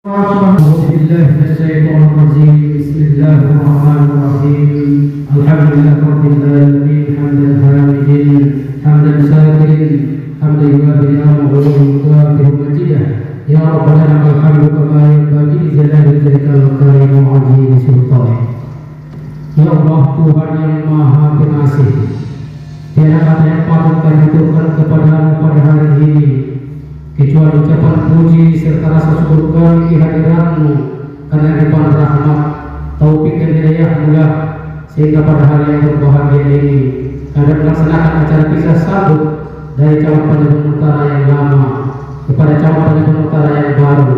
أعوذ بالله من الشيطان الرجيم. بسم الله الرحمن الرحيم. الحمد لله رب العالمين حمدا حامدين حمدا شاكرين حمدا يوافي نعمه ويكافئ مجيده. يا ربنا لك الحمد كما ينبغي لجلال وجهك الكريم وعظيم سلطانك. Ya Allah, Tuhan yang Maha Pengasih, tiada kata yang patut kami tuturkan kepadamu pada hari ini kecuali ucapan puji serta rasa syukur kami di hadiratmu, karena limpahan rahmat, taufik dan hidayahmu lah, sehingga pada hari yang berbahagia ini kami melaksanakan acara pisah sambut dari cawan Penajam Utara yang lama kepada cawan Penajam Utara yang baru.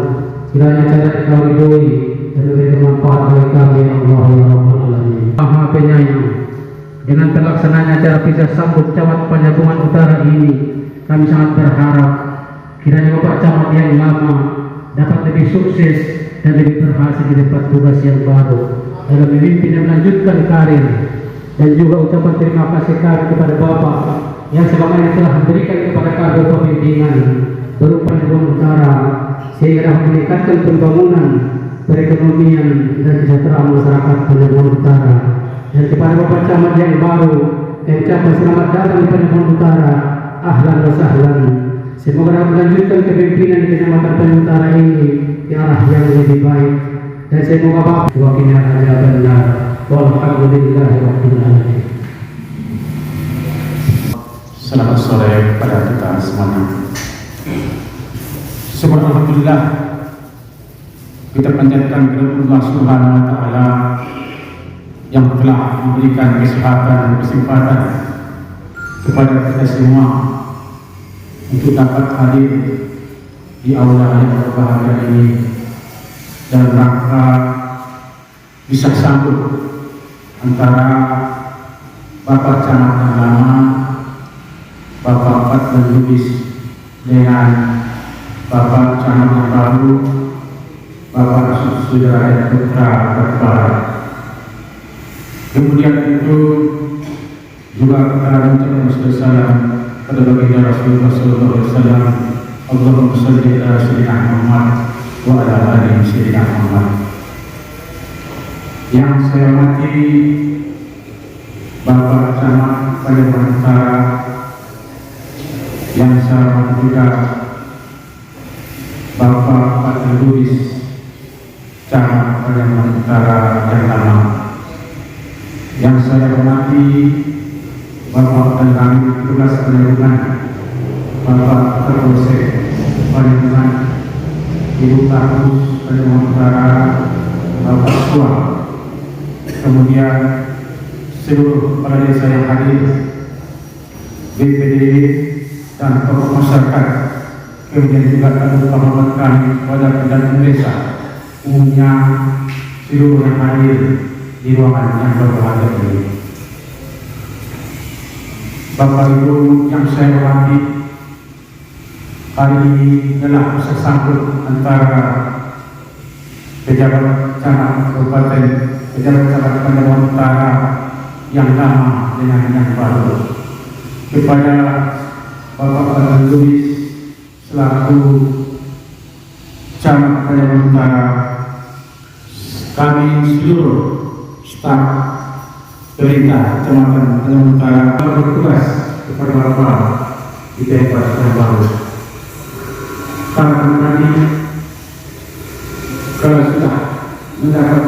Kiranya acara kami ridhoi dan memberi manfaat bagi kami, ya Allah ya Rabbal Alamin. Maha Penyayang, dengan terlaksananya acara pisah sambut cawan Penajam Utara ini, kami sangat berharap kiranya Bapak Camat yang lama dapat lebih sukses dan lebih berhasil di tempat tugas yang baru dalam memimpin dan melanjutkan karir. Dan juga ucapan terima kasih kami kepada Bapak yang selama ini telah memberikan kepada kami pembimbingan berupa Penajam Utara sehingga dapat meningkatkan pembangunan, perekonomian dan kesejahteraan masyarakat Penajam Utara. Dan kepada Bapak Camat yang baru, kami ucapkan selamat datang di Penajam Utara, ahlan wa sahlan. Semoga dapat melanjutkan kepemimpinan di Kecamatan Penajam Utara ini ke arah yang lebih baik, dan semoga Bapak wakilnya aja benar. Walhamdulillahi rabbil alamin. Selamat sore kepada kita semuanya. Alhamdulillah, kita panjatkan kepada Allah Subhanahu wa taala yang telah memberikan kesehatan dan kesempatan kepada kita semua untuk dapat hadir di aula yang berbahagia ini dalam rangka bisa sambut antara Bapak Camat yang lama, Bapak Fadlan Lubis, dengan Bapak Camat yang baru, Bapak Saudara Putra Terbarat. Kemudian itu juga kita mengucapkan salam pada baginda Rasulullah SAW. Allahumma shalli ala sayyidina Muhammad wa ala ali sayyidina Muhammad. Yang saya hormati Bapak Camat Penajam Utara, yang saya hormati juga Bapak Fadlan Lubis, Camat Penajam Utara yang lama. Yang saya hormati Bapak dan kami tugas penanggungan, Bapak Kapolsek Penanggungan, Ibu Kapus Penajam Utara, Bapak Ketua, kemudian seluruh kepala desa yang hadir, BPD dan tokoh masyarakat, kemudian juga tamu pahlawan kami pada pendamping desa, umumnya seluruh yang hadir di ruangan yang berbahagia ini. Bapak Ibu yang saya hormati, hari ini adalah masa sambut antara pejabat camat kabupaten, pejabat camat Penajam Utara yang lama dengan yang baru. Kepada Bapak Fadlan Lubis selaku camat Penajam Utara, kami seluruh staf perintah Kecamatan Penajam Utara bertugas kepada Bapak di tempat yang baru. Karena tadi kalau sudah mendapat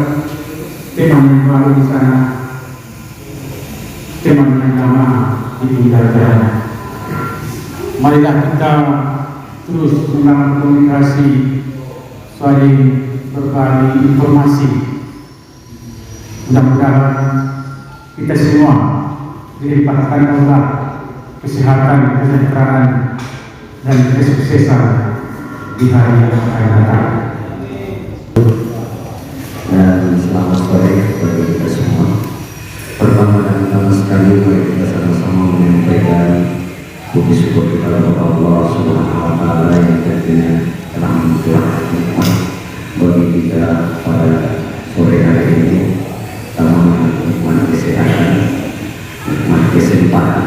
teman yang baru di sana, teman yang lama ditinggalkan. Marilah kita terus membangun komunikasi, saling berbagi informasi. Mudah-mudahan kita semua dilimpahkan Allah kesehatan, kesejahteraan dan kesuksesan di hari yang akan datang. Dan selamat sore bagi kita semua. Pertama dan utama sekali, mari kita sama-sama menyampaikan puji syukur kepada Allah Subhanahu wa taala yang tentunya telah memberikan nikmat bagi kita pada sore hari ini. Sama nikmat kesehatan, nikmat kesempatan,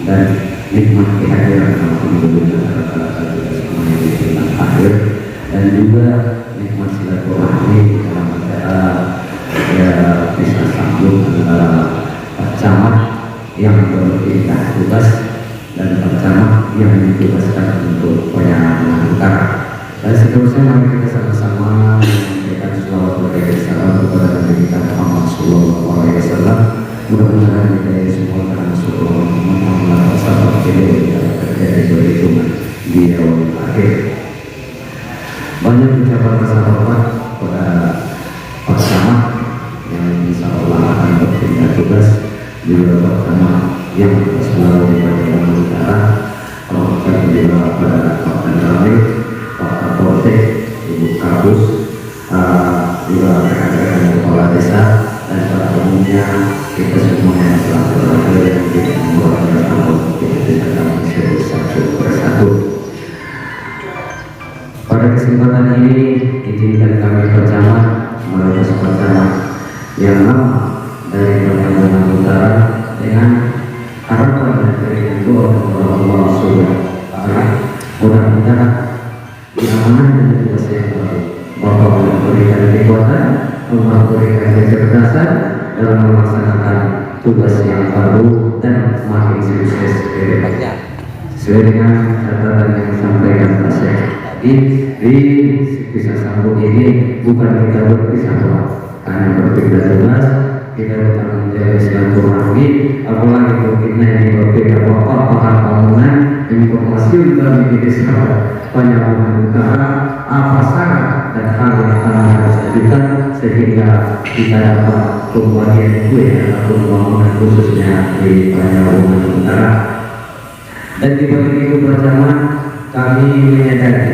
dan nikmat kehadiran Alhamdulillah kita semuanya di akhir, dan juga nikmat Camat yang berpindah tugas dan Pak Camat yang ditugaskan untuk penanganan utara. Dan seterusnya mari kita sama-sama memberikan selawat berbagai salam kepada Nabi kita Muhammad Sallallahu Alaihi Wasallam. Mudah-mudahan kita semua karena Rasulullah Muhammad SAW terjadi perhitungan di tahun akhir. Banyak ucapan rasa hormat kepada Pak Camat yang insya Allah akan berpindah tugas, juga Pak Camat yang selalu di Bagian Utara, hormat juga pada Pak Kandarawit, Pak Kapolsek, Ibu Kabus, juga rekan-rekan kepala desa dan para umumnya, kita semua yang telah berada yang tidak membuatnya untuk kita dalam satu persatu. Pada kesempatan ini izinkan kami Pak Camat melalui Pak Camat yang lama dari Bagian Utara dengan harapan dan keringat doa kepada Allah Subhanahu wa Ta'ala, mudah-mudahan diamankan dan tugas yang baru. Bapak memberikan kekuatan, memberikan kecerdasan dalam melaksanakan tugas yang baru dan semakin sukses ke depannya. Sesuai dengan catatan yang disampaikan Pak Syekh tadi, di bisa sambung ini bukan kita berpisah karena berbeda tugas, kita tetap menjaga silaturahmi, apalagi kalau kita yang berbeda bapak paham bangunan informasi dalam desa Panjaluan Utara, apa syarat dan hal yang harus dilakukan sehingga kita dapat pembagian kue atau pembangunan khususnya di Panjaluan Utara. Dan di balik itu bersama kami menyadari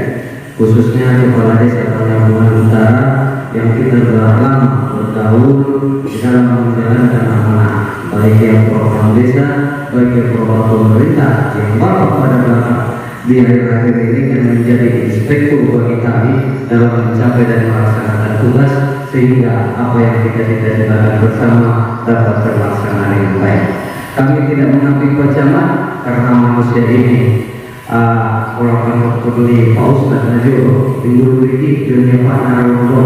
khususnya kepala desa Panjaluan Utara yang kita telah lama bergaul di dalam menjalankan amanah baik yang program desa, baik yang program pemerintah yang bapak pada belakang di akhir-akhir ini yang menjadi inspektur bagi kami dalam mencapai dan melaksanakan tugas sehingga apa yang kita cita-citakan bersama dapat terlaksana dengan baik. Kami tidak menampik Pak Camat karena manusia ini orang peduli Pak Ustaz Najur minggu ini dunia Pak Naruto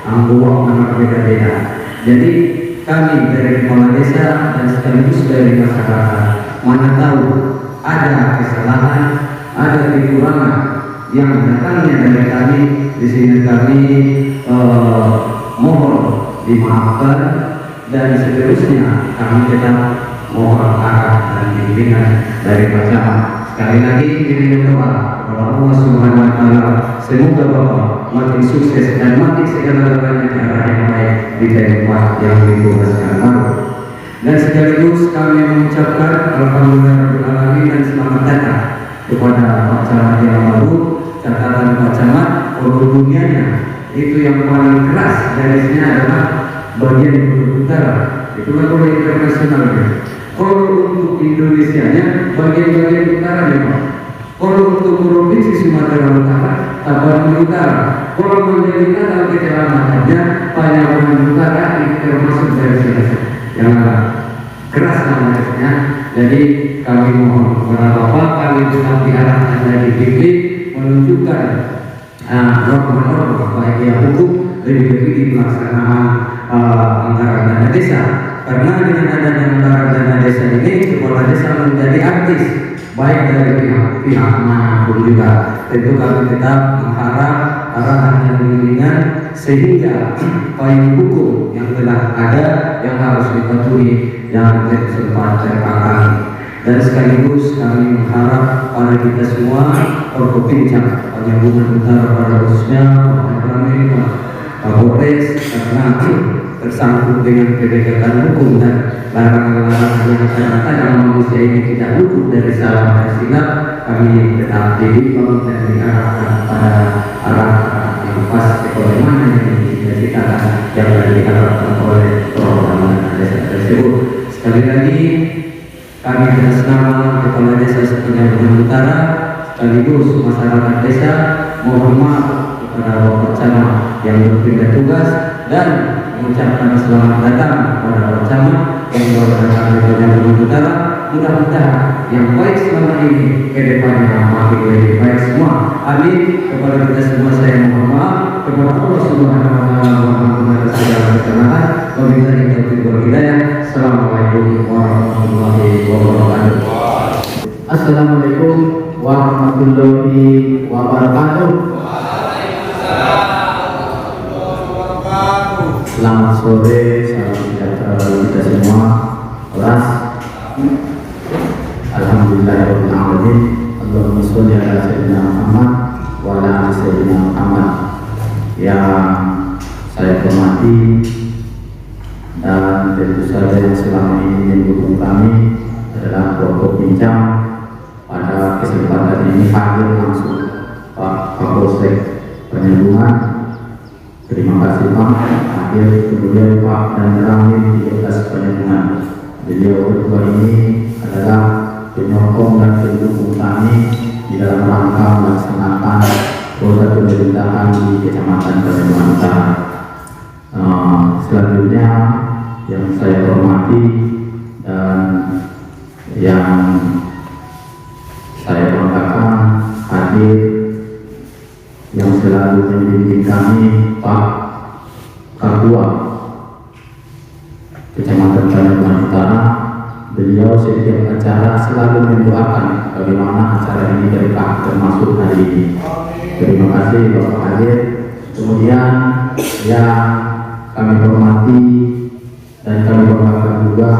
Angguak anak beda-beda. Jadi kami dari kepala desa dan sekaligus dari masyarakat mana tahu ada kesalahan, ada kekurangan yang datangnya dari kami. Di sini kami mohon dimaafkan dan seterusnya kami tetap mohon arah dan bimbingan dari Pak Camat. Sekali lagi kami berdoa kepada Allah Subhanahu wa Ta'ala, semoga Bapak makin sukses dan makin segala-galanya cara yang baik di tempat yang ditugaskan baru. Dan sekaligus kami mengucapkan alhamdulillah dan selamat datang kepada Pak Camat yang baru. Catatan Pak Camat untuk dunianya itu yang paling keras garisnya adalah bagian utara. Itulah kalau internasionalnya. Kalau untuk Indonesianya bagian-bagian utara memang. Kalau untuk provinsi Sumatera Utara, Tapanuli Utara. Kalau menjadi kata kecelamatannya Panjaluan Utara itu termasuk dari sini yang keras namanya. Jadi kami mohon kepada Bapak, kami tetap diarahkan dari dididik menunjukkan norma-norma baik yang hukum lebih-lebih di pelaksanaan anggaran dana desa. Karena dengan adanya anggaran dana desa ini kepala desa menjadi artis baik dari pihak manapun juga. Tentu kami tetap mengharap arahan dan bimbingan sehingga payung hukum yang telah ada yang harus dipatuhi yang sempat terpakai. Dan sekaligus kami mengharap pada kita semua berbincang Panjaluan Utara pada khususnya Pak Kapolres karena tersangkut dengan penegakan hukum dan larangan-larangan yang ternyata dalam manusia ini tidak luput dari salah dan silap. Kami tetap dibimbing dan diarahkan pada arah yang pas bagaimana yang dicita-citakan yang diharapkan oleh program desa tersebut. Sekali lagi kami atas nama Kepala Desa Panjaluan Utara sekaligus masyarakat desa mohon maaf kepada Bapak Camat yang berpindah tugas dan mengucapkan selamat datang kepada Pak Camat yang baru datang dari Panjaluan Utara. Mudah-mudahan yang baik selama ini ke depannya makin lebih baik semua. Amin. Kepada kita semua saya mohon maaf. Kepada Allah Subhanahu wa Ta'ala mohon segala kesalahan. Wabillahi taufiq wal hidayah. Assalamualaikum warahmatullahi wabarakatuh. Assalamualaikum warahmatullahi wabarakatuh. Selamat sore, salam sejahtera bagi kita semua. Kelas Alhamdulillahirabbil alamin. Allahumma sholli ala sayyidina Muhammad wa ala ali sayyidina Muhammad. Yang saya hormati dan tentu saja yang selama ini mendukung kami adalah kelompok bincang. Pada kesempatan ini hadir langsung Pak Kapolsek Penyelungan. Terima kasih Pak hadir, kemudian Pak dan Ramil di atas Penyelungan. Beliau berdua ini adalah penyokong dan pendukung kami di dalam rangka melaksanakan roda pemerintahan di Kecamatan Penyelungan Utara. Selanjutnya yang saya hormati dan yang saya banggakan hadir yang selalu membimbing kami Pak Kapua Kecamatan Penyelungan Utara. Beliau setiap acara selalu mendoakan bagaimana acara ini berkah, termasuk hari ini. Terima kasih Bapak hadir. Kemudian yang kami hormati dan kami banggakan juga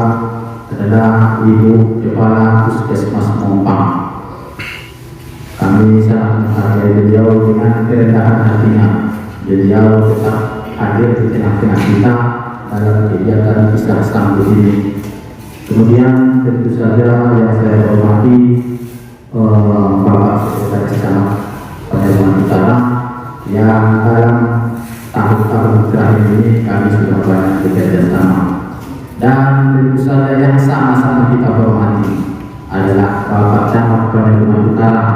adalah Ibu Kepala Puskesmas Mompang. Kami sangat menghargai beliau dengan kerendahan hatinya. Beliau tetap hadir di tengah-tengah kita dalam kegiatan Islah Sambut ini. Kemudian tentu saja yang saya hormati Bapak Sekretaris Camat Penyelungan Utara yang dalam tahun-tahun terakhir ini kami sudah banyak bekerja sama. Dan tentu saja yang sama-sama kita hormati adalah Bapak Camat Penyelungan Utara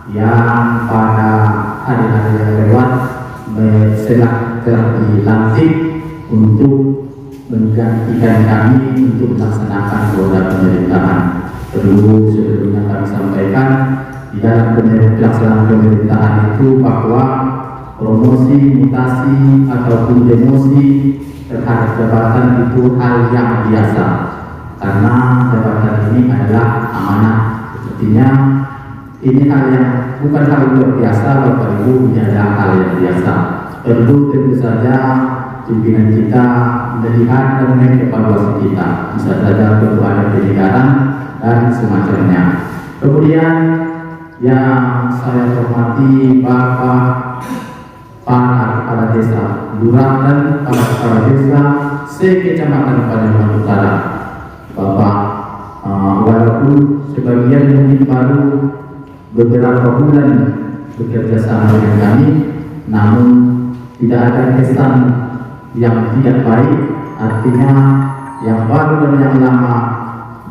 yang pada hari-hari yang lewat telah dilantik untuk menggantikan kami untuk melaksanakan roda pemerintahan. Perlu sebelumnya kami sampaikan di dalam pelaksanaan pemerintahan itu bahwa promosi, mutasi ataupun demosi terhadap jabatan itu hal yang biasa, karena jabatan ini adalah amanah. Artinya ini hal yang bukan hal luar biasa, Bapak Ibu, ini adalah hal yang biasa. Perlu tentu saja pimpinan kita melihat dan mengevaluasi kita. Bisa saja perlu ada penyegaran dan semacamnya. Kemudian yang saya hormati Bapak para kepala desa, lurah dan para kepala desa se-Kecamatan Penyelungan Utara. Bapak walaupun sebagian mungkin baru beberapa bulan bekerja sama dengan kami, namun tidak ada kesan yang tidak baik. Artinya yang baru dan yang lama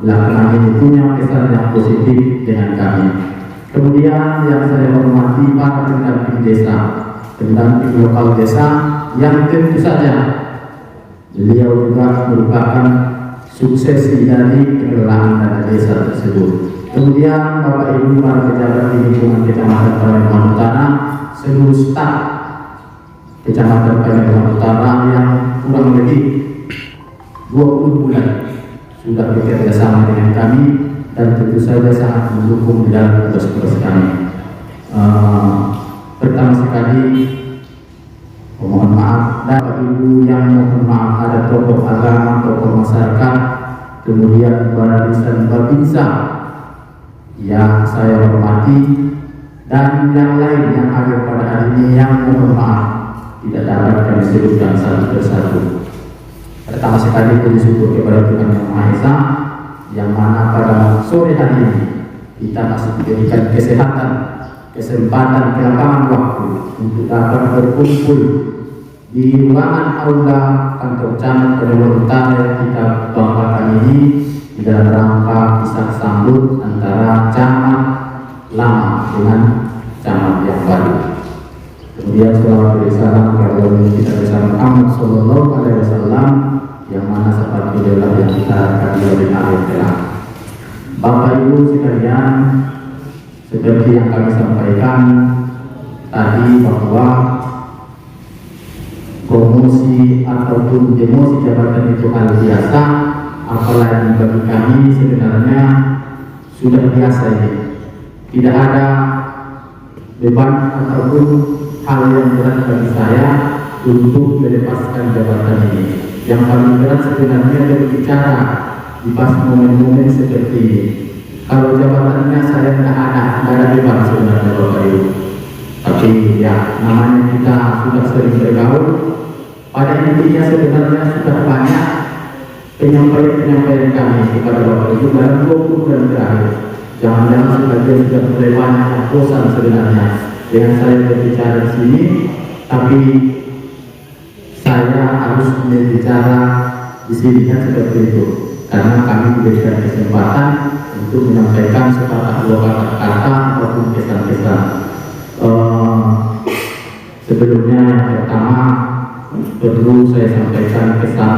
belakangan ini punya kesan yang positif dengan kami. Kemudian yang saya hormati para pendamping desa, pendamping lokal desa yang tentu saja beliau juga merupakan suksesi dari pengelolaan dana desa tersebut. Kemudian Bapak Ibu para pejabat di lingkungan Kecamatan Penyelungan Utara, seluruh staf Kecamatan Penyelungan Utara yang kurang lebih 20 bulan sudah bekerja sama dengan kami dan tentu saja sangat mendukung di dalam tugas-tugas kami. Pertama sekali mohon maaf dan Bapak Ibu yang mohon maaf, ada tokoh agama, tokoh masyarakat, kemudian barisan babinsa yang saya hormati dan yang lain yang hadir pada hari ini yang mohon maaf tidak dapat kami sebutkan satu persatu. Pertama sekali puji syukur kepada Tuhan Yang Maha Esa yang mana pada sore hari ini kita masih diberikan kesehatan, kesempatan, kelapangan waktu untuk dapat berkumpul di ruangan aula kantor camat Penyelungan Utara yang kita banggakan ini di dalam rangka pisah sambut antara camat lama dengan camat yang baru. Kemudian salawat dan salam kepada kita bersama Muhammad Sallallahu Alaihi Wasallam yang mana seperti itulah yang kita akan dari akhir kelak. Bapak Ibu sekalian, seperti yang kami sampaikan tadi bahwa promosi ataupun demosi jabatan itu hal biasa, apalagi bagi kami sebenarnya sudah biasa ini. Tidak ada beban ataupun hal yang berat bagi saya untuk melepaskan jabatan ini. Yang paling berat sebenarnya berbicara di pas momen-momen seperti ini. Kalau jabatannya saya tidak ada beban sebenarnya Bapak Ibu. Tapi ya namanya kita sudah sering bergaul. Pada intinya sebenarnya sudah banyak penyampaian kami kepada Bapak Ibu dalam 20 bulan terakhir. Jangan-jangan sebagian sudah mulai banyak bosan sebenarnya dengan saya berbicara di sini, tapi saya harus berbicara di sini kan seperti itu, karena kami diberikan kesempatan untuk menyampaikan sepatah dua kata ataupun pesan-pesan. Sebelumnya yang pertama perlu saya sampaikan pesan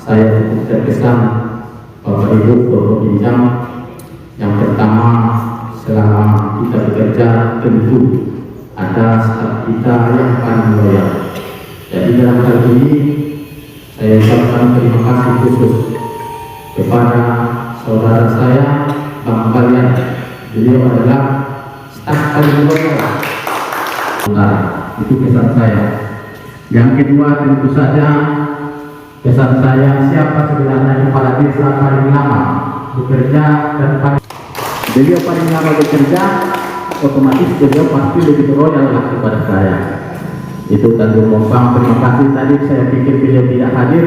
saya cukup terkesan Bapak Ibu berbincang. Yang pertama, selama kita bekerja tentu ada staf kita yang paling loyal. Jadi dalam hal ini saya ucapkan terima kasih khusus kepada saudara saya Bang Kalian. Beliau adalah staf paling loyal. Nah, itu pesan saya. Yang kedua tentu saja pesan saya, siapa sebenarnya kepala desa paling lama bekerja dan beliau paling lama bekerja, otomatis beliau pasti lebih loyal lah kepada saya. Itu Tanjung Mompang. Terima kasih. Tadi saya pikir beliau tidak hadir.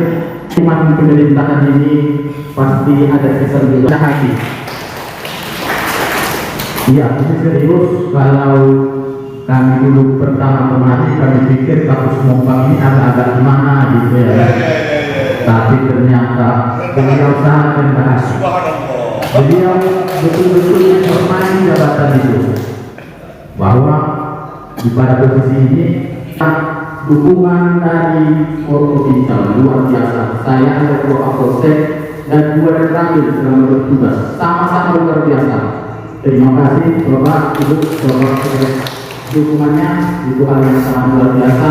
Cuma pemerintahan ini pasti ada kesan juga hati. Iya, ini serius. Kalau kami dulu pertama kemarin kami pikir kampus Mompang ini agak-agak gimana gitu ya. Tapi ternyata beliau sangat membahas. Beliau betul-betul menghormati jabatan itu, bahwa di pada posisi ini dukungan dari Forkopimda luar biasa. Saya Ketua Kapolsek dan 2 Danramil sedang bertugas sama-sama luar biasa. Terima kasih Bapak Ibu dukungannya, itu hal yang sangat luar biasa.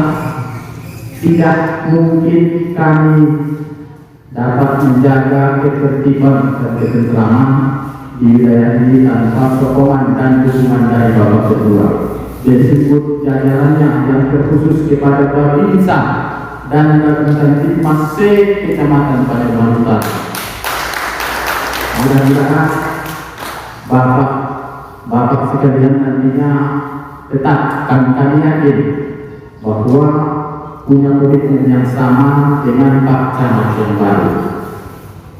Tidak mungkin kami dapat menjaga ketertiban dan ketentraman di wilayah ini tanpa sokongan dan dukungan dari Bapak Ketua. Disebut jajarannya yang terkhusus kepada Babinsa dan Babinsa masih Kecamatan Pademangan Utara. Mudah-mudahan Bapak sekalian nantinya tetap kami yakin bahwa punya komitmen yang sama dengan Pak Camat yang baru,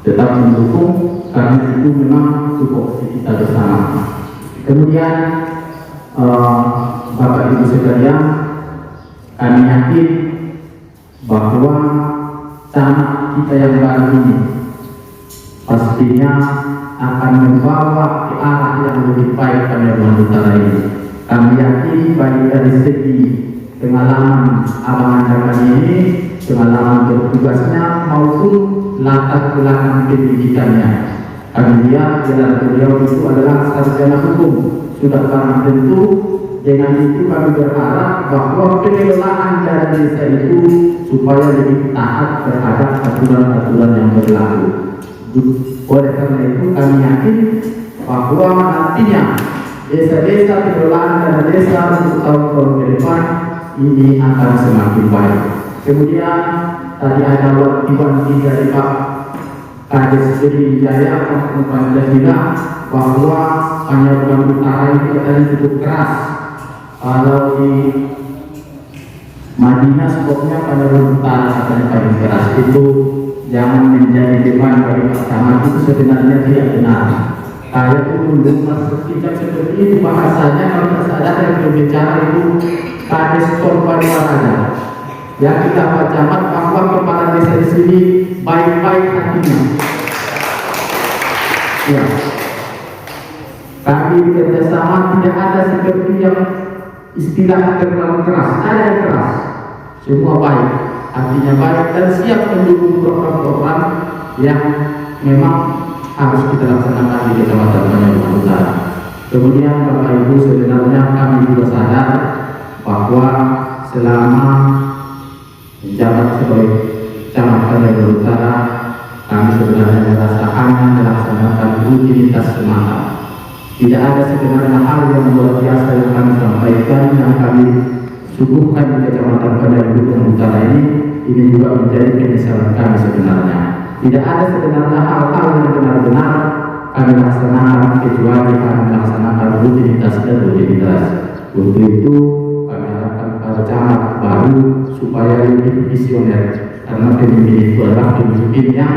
tetap mendukung karena itu memang tupoksi kita bersama. Kemudian Bapak Ibu sekalian, kami yakin bahwa camat kita yang baru ini pastinya akan membawa ke arah yang lebih baik Pademangan Utara ini. Kami yakin baik dari segi pengalaman Abang Andaman ini, pengalaman bertugasnya maupun latar belakang pendidikannya. Kami lihat gelar beliau itu adalah sarjana hukum. Sudah barang tentu dengan itu kami berharap bahwa pengelolaan dana desa itu supaya lebih taat terhadap aturan-aturan yang berlaku. Oleh karena itu kami yakin bahwa nantinya desa-desa pengelolaan dana desa untuk tahun-tahun ke depan ini akan semakin baik. Kemudian tadi ada wakil dari Pak Kades Sri Jaya Kampung Pancasila bahwa Pademangan Utara ini katanya cukup keras. Kalau di Madinah stoknya Pademangan Utara katanya paling keras. Itu jangan menjadi beban bagi Pak Camat, itu sebenarnya tidak benar. Kayak itu tidak seperti itu bahasanya. Kalau tidak sadar yang berbicara itu Kades korban olahraga. Ya kita Pak Camat bahwa kepala desa di sini baik-baik hatinya. Ya, kami kerjasama tidak ada seperti yang istilah terlalu keras. Ada yang keras, semua baik, artinya baik dan siap mendukung program-program yang memang harus kita laksanakan di Kecamatan Pademangan Utara. Kemudian Bapak Ibu sebenarnya kami juga sadar bahwa selama menjabat sebagai camat Kalimantan Utara, kami sebenarnya merasa hanya melaksanakan rutinitas semata. Tidak ada sebenarnya hal yang luar biasa yang kami sampaikan, yang kami suguhkan di Kecamatan Kalimantan Utara ini juga menjadi penyesalan kami sebenarnya. Tidak ada sebenarnya hal-hal yang benar-benar kami laksanakan kecuali kami melaksanakan rutinitas dan rutinitas. Untuk itu kami harapkan para camat baru supaya lebih visioner, karena pemimpin itu adalah pemimpin yang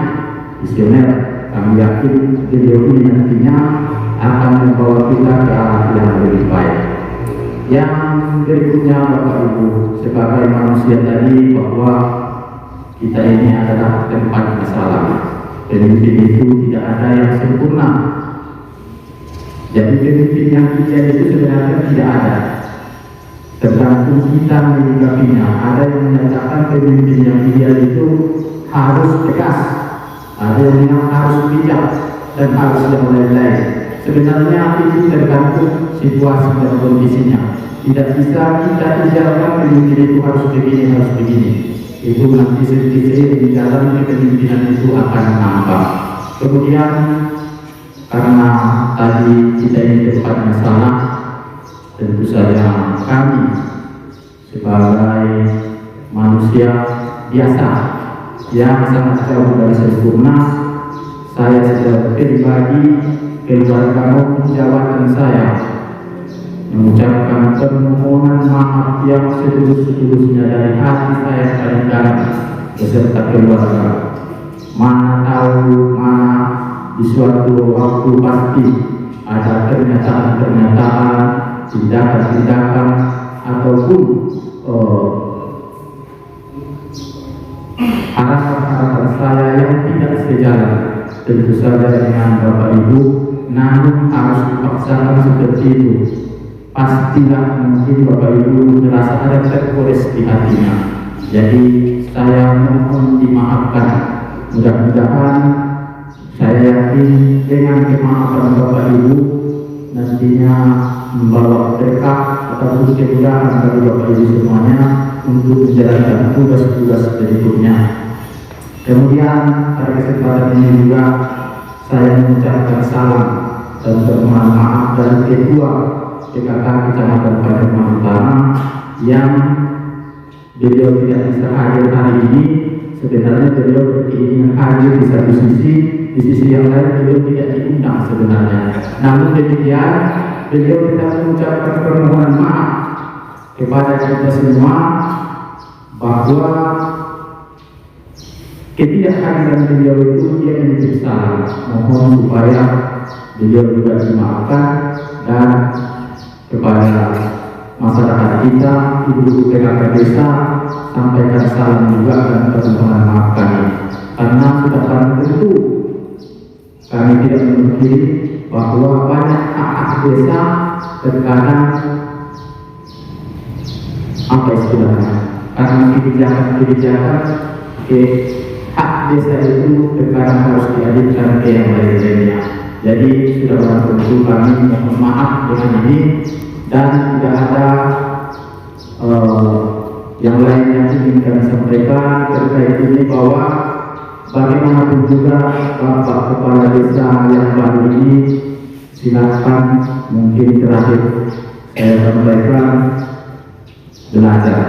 visioner. Kami yakin beliau ini nantinya akan membawa kita ke arah yang lebih baik. Yang berikutnya Bapak Ibu, sebagai manusia tadi, bahwa kita ini adalah tempat masalah. Pemimpin itu tidak ada yang sempurna. Jadi pemimpin yang ideal itu sebenarnya tidak ada. Tergantung kita menyikapinya. Ada yang menyatakan pemimpin yang ideal itu harus tegas, ada yang bilang harus bijak, dan harus yang lain-lain. Sebenarnya itu tergantung situasi dan kondisinya. Tidak bisa kita idealkan pemimpin itu harus begini, harus begini. Itu nanti sedikit di dalam kepemimpinan itu akan nampak. Kemudian karena tadi kita ini tempatnya salah, tentu saja kami sebagai manusia biasa yang sangat jauh dari sempurna, saya secara pribadi, keluarga maupun jabatan saya mengucapkan permohonan maaf yang setulus-tulusnya dari hati saya paling dalam beserta keluarga. Mana tahu, mana di suatu waktu pasti ada pernyataan-pernyataan, tindakan-tindakan ataupun harapan-harapan saya yang tidak sejalan tentu saja dengan Bapak Ibu, namun harus dipaksakan seperti itu. Pastilah mungkin Bapak Ibu merasa ada tergores di hatinya. Jadi saya mohon dimaafkan. Mudah-mudahan saya yakin dengan kemaafan Bapak Ibu nantinya membawa berkah ataupun kemudahan bagi Bapak Ibu semuanya untuk menjalankan tugas-tugas berikutnya. Kemudian pada kesempatan ini juga saya mengucapkan salam dan permohonan maaf dari Ketua PKK Kecamatan Kalimantan Utara yang beliau tidak bisa hadir hari ini. Sebenarnya beliau berkeinginan hadir di satu sisi, di sisi yang lain beliau tidak diundang sebenarnya. Namun demikian beliau tidak mengucapkan permohonan maaf kepada kita semua bahwa ketidakhadiran beliau itu dia menjadi salah. Mohon supaya beliau juga dimaafkan, dan kepada masyarakat kita, ibu-ibu PKK desa, sampaikan salam juga dan permohonan maaf kami. Karena sudah barang tentu kami tidak memungkiri bahwa banyak hak-hak desa terkadang apa istilahnya, karena kebijakan hak desa itu terkadang harus dialihkan ke yang lain-lainnya. Jadi sudah barang tentu kami mohon maaf dengan ini, dan tidak ada yang lain yang ingin kami sampaikan terkait ini, bahwa bagaimanapun juga Bapak Kepala Desa yang baru ini, silakan mungkin terakhir saya sampaikan, belajar,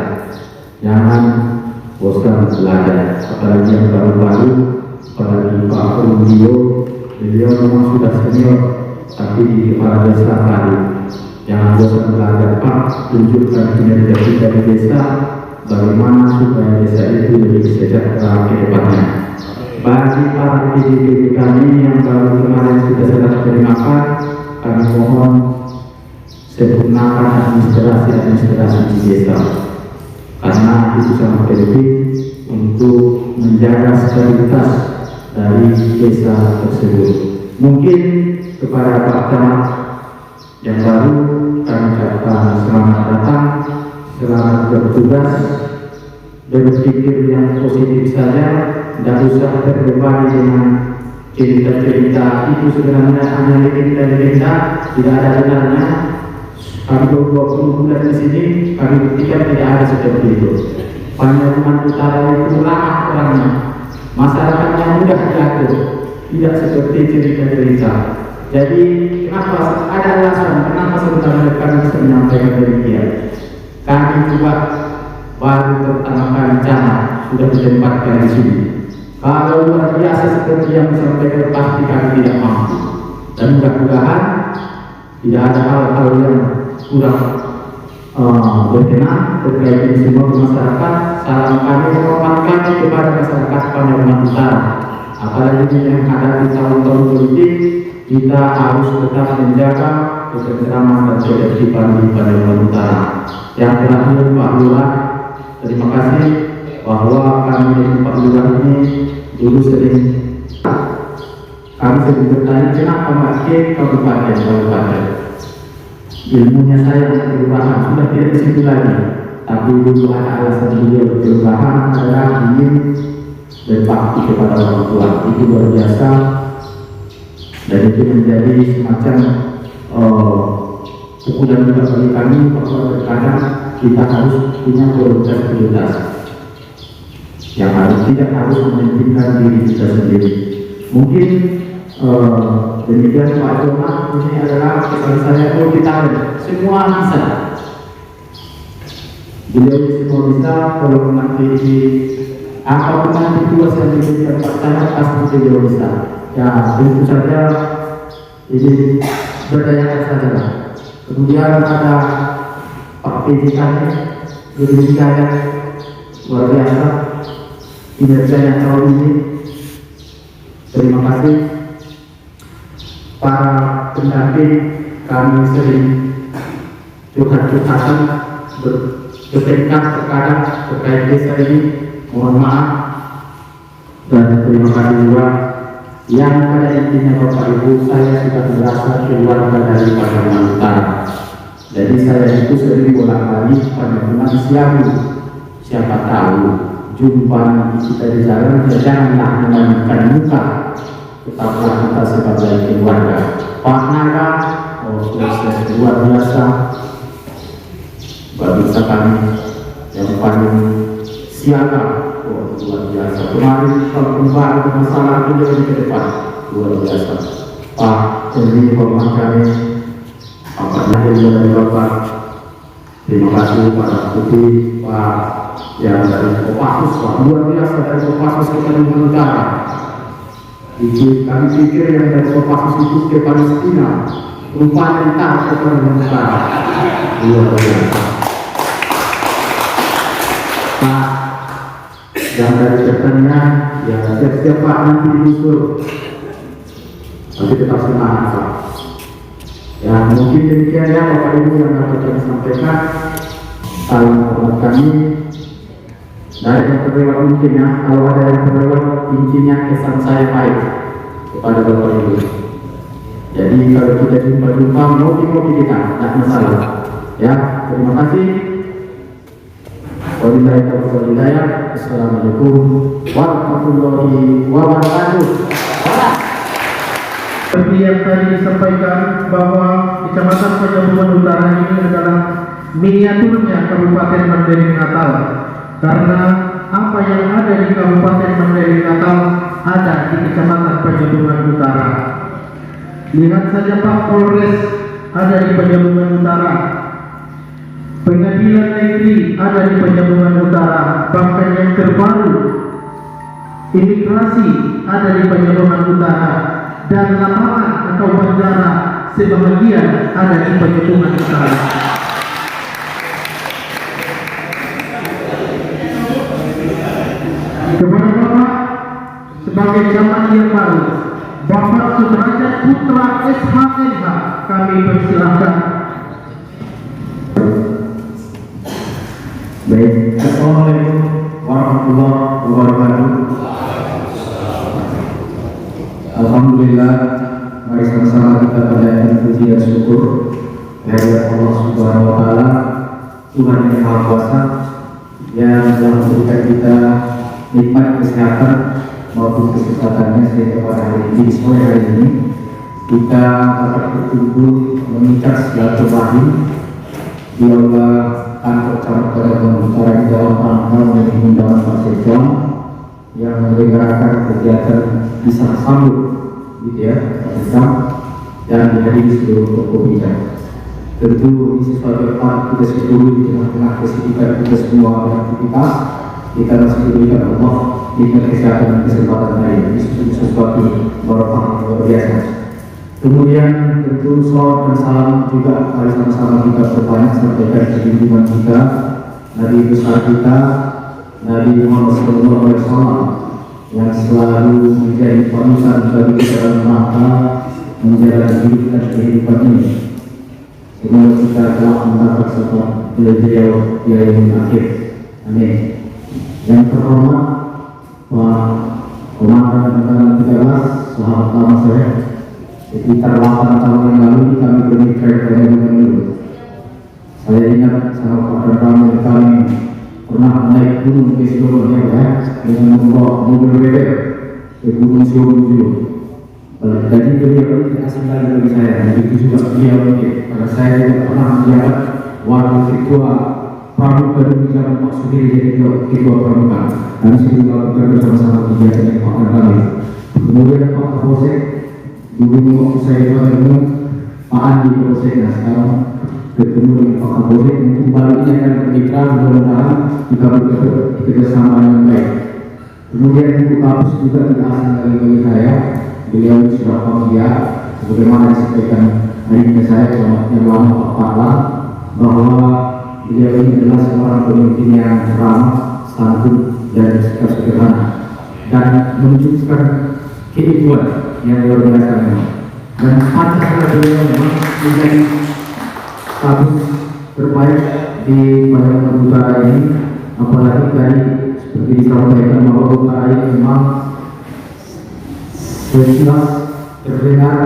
jangan bosan belajar, apalagi yang baru-baru, apalagi Pak Rudio, beliau memang sudah senior, tapi di Kepala Desa baru. Jangan bosan belajar Pak, tunjukkan kinerja kita di desa, bagaimana supaya desa itu lebih sejahtera ke depannya. Bagi para PJ kami yang baru kemarin sudah sedang terimakan, kami mohon sempurnakan administrasi di desa, karena itu sangat penting untuk menjaga stabilitas dari desa tersebut. Mungkin kepada Pak Camat yang baru kami ucapkan selamat datang, selamat bertugas, berpikir yang positif saja, tidak usah terbebani dengan cerita-cerita itu. Sebenarnya hanya legenda-legenda, tidak ada benarnya. Kami 20 bulan di sini, kami buktikan tidak ada seperti itu. Panjaitan Utara itu ramah orangnya, masyarakatnya mudah diatur, tidak seperti cerita-cerita. Jadi kenapa ada alasan kenapa sebenarnya kami bisa menyampaikan demikian? Kami juga baru pertama kali cara sudah ditempatkan di sini. Kalau luar biasa seperti yang disampaikan pasti kami tidak mampu. Dan mudah-mudahan tidak ada hal-hal yang kurang berkenan terkait ini semua ke masyarakat. Salam kami, hormat kami kepada masyarakat Panjaitan Utara. Apalagi yang ada di tahun-tahun politik, kita harus tetap menjaga ketentraman dan ketertiban di Panjaitan Utara. Yang terakhir, Pak Lurah, terima kasih bahwa kami dari Pak Lurah ini dulu kami sering bertanya kenapa pakai kabupaten. Ilmunya saya kelurahan sudah tidak di situ lagi, tapi dulu ada alasan beliau kelurahan adalah ingin berbakti kepada orang tua. Itu luar biasa dan itu menjadi semacam pukulan juga bagi kami bahwa terkadang kita harus punya prioritas yang tidak harus mementingkan diri kita sendiri. Mungkin demikian Pak Joma, ini adalah pesan saya multi-talent, semua bisa. Beliau semua bisa, kalau nanti apapun nanti tugas yang diberikan Pak saya pasti beliau bisa. Ya tentu saja ini berdayakan saja. Kemudian ada Pak PJK, guru saya luar biasa kinerjanya tahun ini. Terima kasih. Para pendamping kami sering curhat-curhatan bertengkar terkadang terkait desa ini, mohon maaf dan terima kasih juga. Yang pada intinya Bapak Ibu, saya sudah merasa keluarga dari Panjaitan Utara. Jadi saya itu sering bolak-balik Panjaitan Siamu. Siapa tahu jumpa kita di jalan, janganlah menunjukkan muka, tetaplah kita sebagai keluarga. Pak Naga, luar biasa bagi kami yang paling siaga, luar biasa. Kemarin kalau kembali masalah itu di depan, luar biasa. Pak, ini hormat kami, apabila dari Bapak, terima kasih Pak Putih, Pak yang dari Kopassus, Pak, luar biasa dari Kopassus ke Kalimantan Utara. Kami pikir yang dari Kopassus itu ke Palestina, rupanya ditaruh ke Kalimantan Utara. Luar biasa. Pak, yang dari pertanian, ya siap-siap Pak nanti diusul. Tapi tetap semangat Pak. Ya mungkin demikian ya Bapak Ibu yang dapat kami sampaikan. Salam hormat kami. Dari yang terlewat mungkin ya, kalau ada yang terlewat intinya kesan saya baik kepada Bapak Ibu. Jadi kalau kita jumpa ngopi-ngopi kita, tidak masalah. Ya, terima kasih. Assalamualaikum warahmatullahi wabarakatuh. Seperti yang tadi disampaikan bahwa Kecamatan Panjaitan Utara ini adalah miniaturnya Kabupaten Mandailing Natal. Karena apa yang ada di Kabupaten Mandailing Natal ada di Kecamatan Panjaitan Utara. Lihat saja Pak Polres ada di Panjaitan Utara. Pengadilan negeri ada di Panjaitan Utara. Bahkan yang terbaru imigrasi ada di Panjaitan Utara. Dan lapangan atau bandara sebagian ada di Panjaitan Utara. Kepada Bapak sebagai zaman yang baru, Bapak Sudrajat Putra SHMH, kami persilahkan. Baik, Assalamualaikum warahmatullahi wabarakatuh. Alhamdulillah, mari sama-sama kita panjatkan puji dan syukur kepada Allah Subhanahu wa Ta'ala, Tuhan yang Maha Kuasa, yang telah memberikan kita nikmat kesehatan maupun kesehatannya sehingga pada sore hari ini kita dapat berkumpul mengikat silaturahim di aula kantor cabang Kalimantan Utara di dalam rangka mengundang Pak Sekjen yang menyelenggarakan kegiatan bisa sambut gitu ya, dan dihadiri seluruh tokoh bijak. Tentu ini sesuatu yang kita syukuri di tengah-tengah kesibukan kita semua beraktivitas. Kita masih diberikan Allah dengan kesehatan dan kesempatan lain. Ini sesuatu barokah yang luar biasa. Kemudian tentu salawat dan salam juga mari sama-sama kita perbanyak sampaikan ke junjungan kita, Nabi besar kita, Nabi Muhammad SAW, yang selalu menjadi panutan bagi kita dalam rangka menjalani hidup dan kehidupan ini. Semoga kita telah mendapat sebab beliau di akhir. Amin. Yang terhormat Pak Komandan Tentara 13, sahabat lama saya. Sekitar 8 tahun yang lalu kami bermitra dengan dulu. Saya ingat sama Pak Ramil kami pernah naik gunung ke Sidoarjo ya, dengan membawa mobil bebek ke Gunung Sidoarjo. Jadi beliau ini asing lagi bagi saya, dan itu juga beliau ini. Karena saya juga pernah menjabat wakil ketua Pramuka di zaman Pak Sudiri jadi ketua Pramuka. Dan saya juga bekerja bersama-sama kegiatan yang Pak Ramil. Kemudian Pak Kapolsek. Dulu waktu saya bertemu Pak Andi Kapolsek, nah sekarang bertemu dengan Pak Kapolsek, mungkin baru ini akan bermitra, mudah-mudahan kita bekerjasama yang baik. Kemudian Ibu Kapus juga tidak asing bagi saya, beliau sudah familiar, sebagaimana disampaikan hari ini saya yang lama Pak Paklan, bahwa beliau ini adalah seorang pemimpin yang ramah, santun dan bersikap sederhana, dan menunjukkan keibuan yang luar biasa memang. Dan pantaslah beliau memang menjadi status terbaik di Kalimantan Utara ini, apalagi tadi seperti disampaikan bahwa utara ini memang sekilas terdengar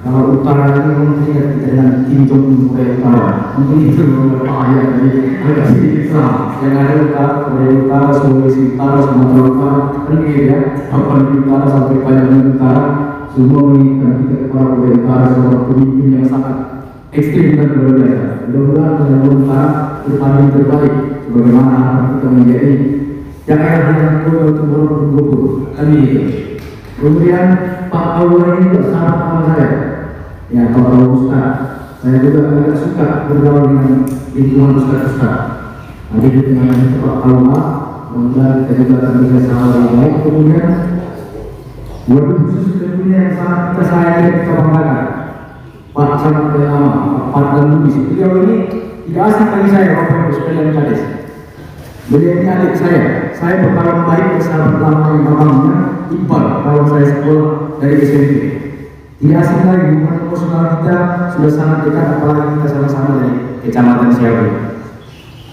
kalau utara ini mungkin dengan Kinjong Korea Utara, mungkin itu beberapa ayat dari agak sedikit salah. Yang ada utara, Korea Utara, Sulawesi Utara, Sumatera Utara, kan gitu ya, Papua Utara sampai Kalimantan Utara, semua menginginkan kita kepada Korea Utara seorang pemimpin yang sangat ekstrim dan luar biasa. Mudah-mudahan Kalimantan Utara terpadu terbaik, sebagaimana harapan kita menjadi daerah yang tumbuh kan gitu. Kemudian Pak Awal ini juga sangat kenal saya. Ya, Pak Awal Ustaz, saya juga agak suka bergaul dengan lingkungan Ustaz-Ustaz. Nanti dengan Pak Awal, kemudian kita juga akan bisa sama yang baik. Kemudian waduh khusus tentunya yang sangat kita sayangi dan kita banggakan, Pak Camat Lama, Pak dan Lubis. Beliau ini tidak asing bagi saya, Bapak Ibu sekalian Kades. Beliau ini adik saya berkawan baik bersama lama yang namanya Iqbal, kalau saya sekolah dari SMP. Tidak asing lagi, hubungan emosional kita sudah sangat dekat, apalagi kita sama-sama dari Kecamatan Siawi.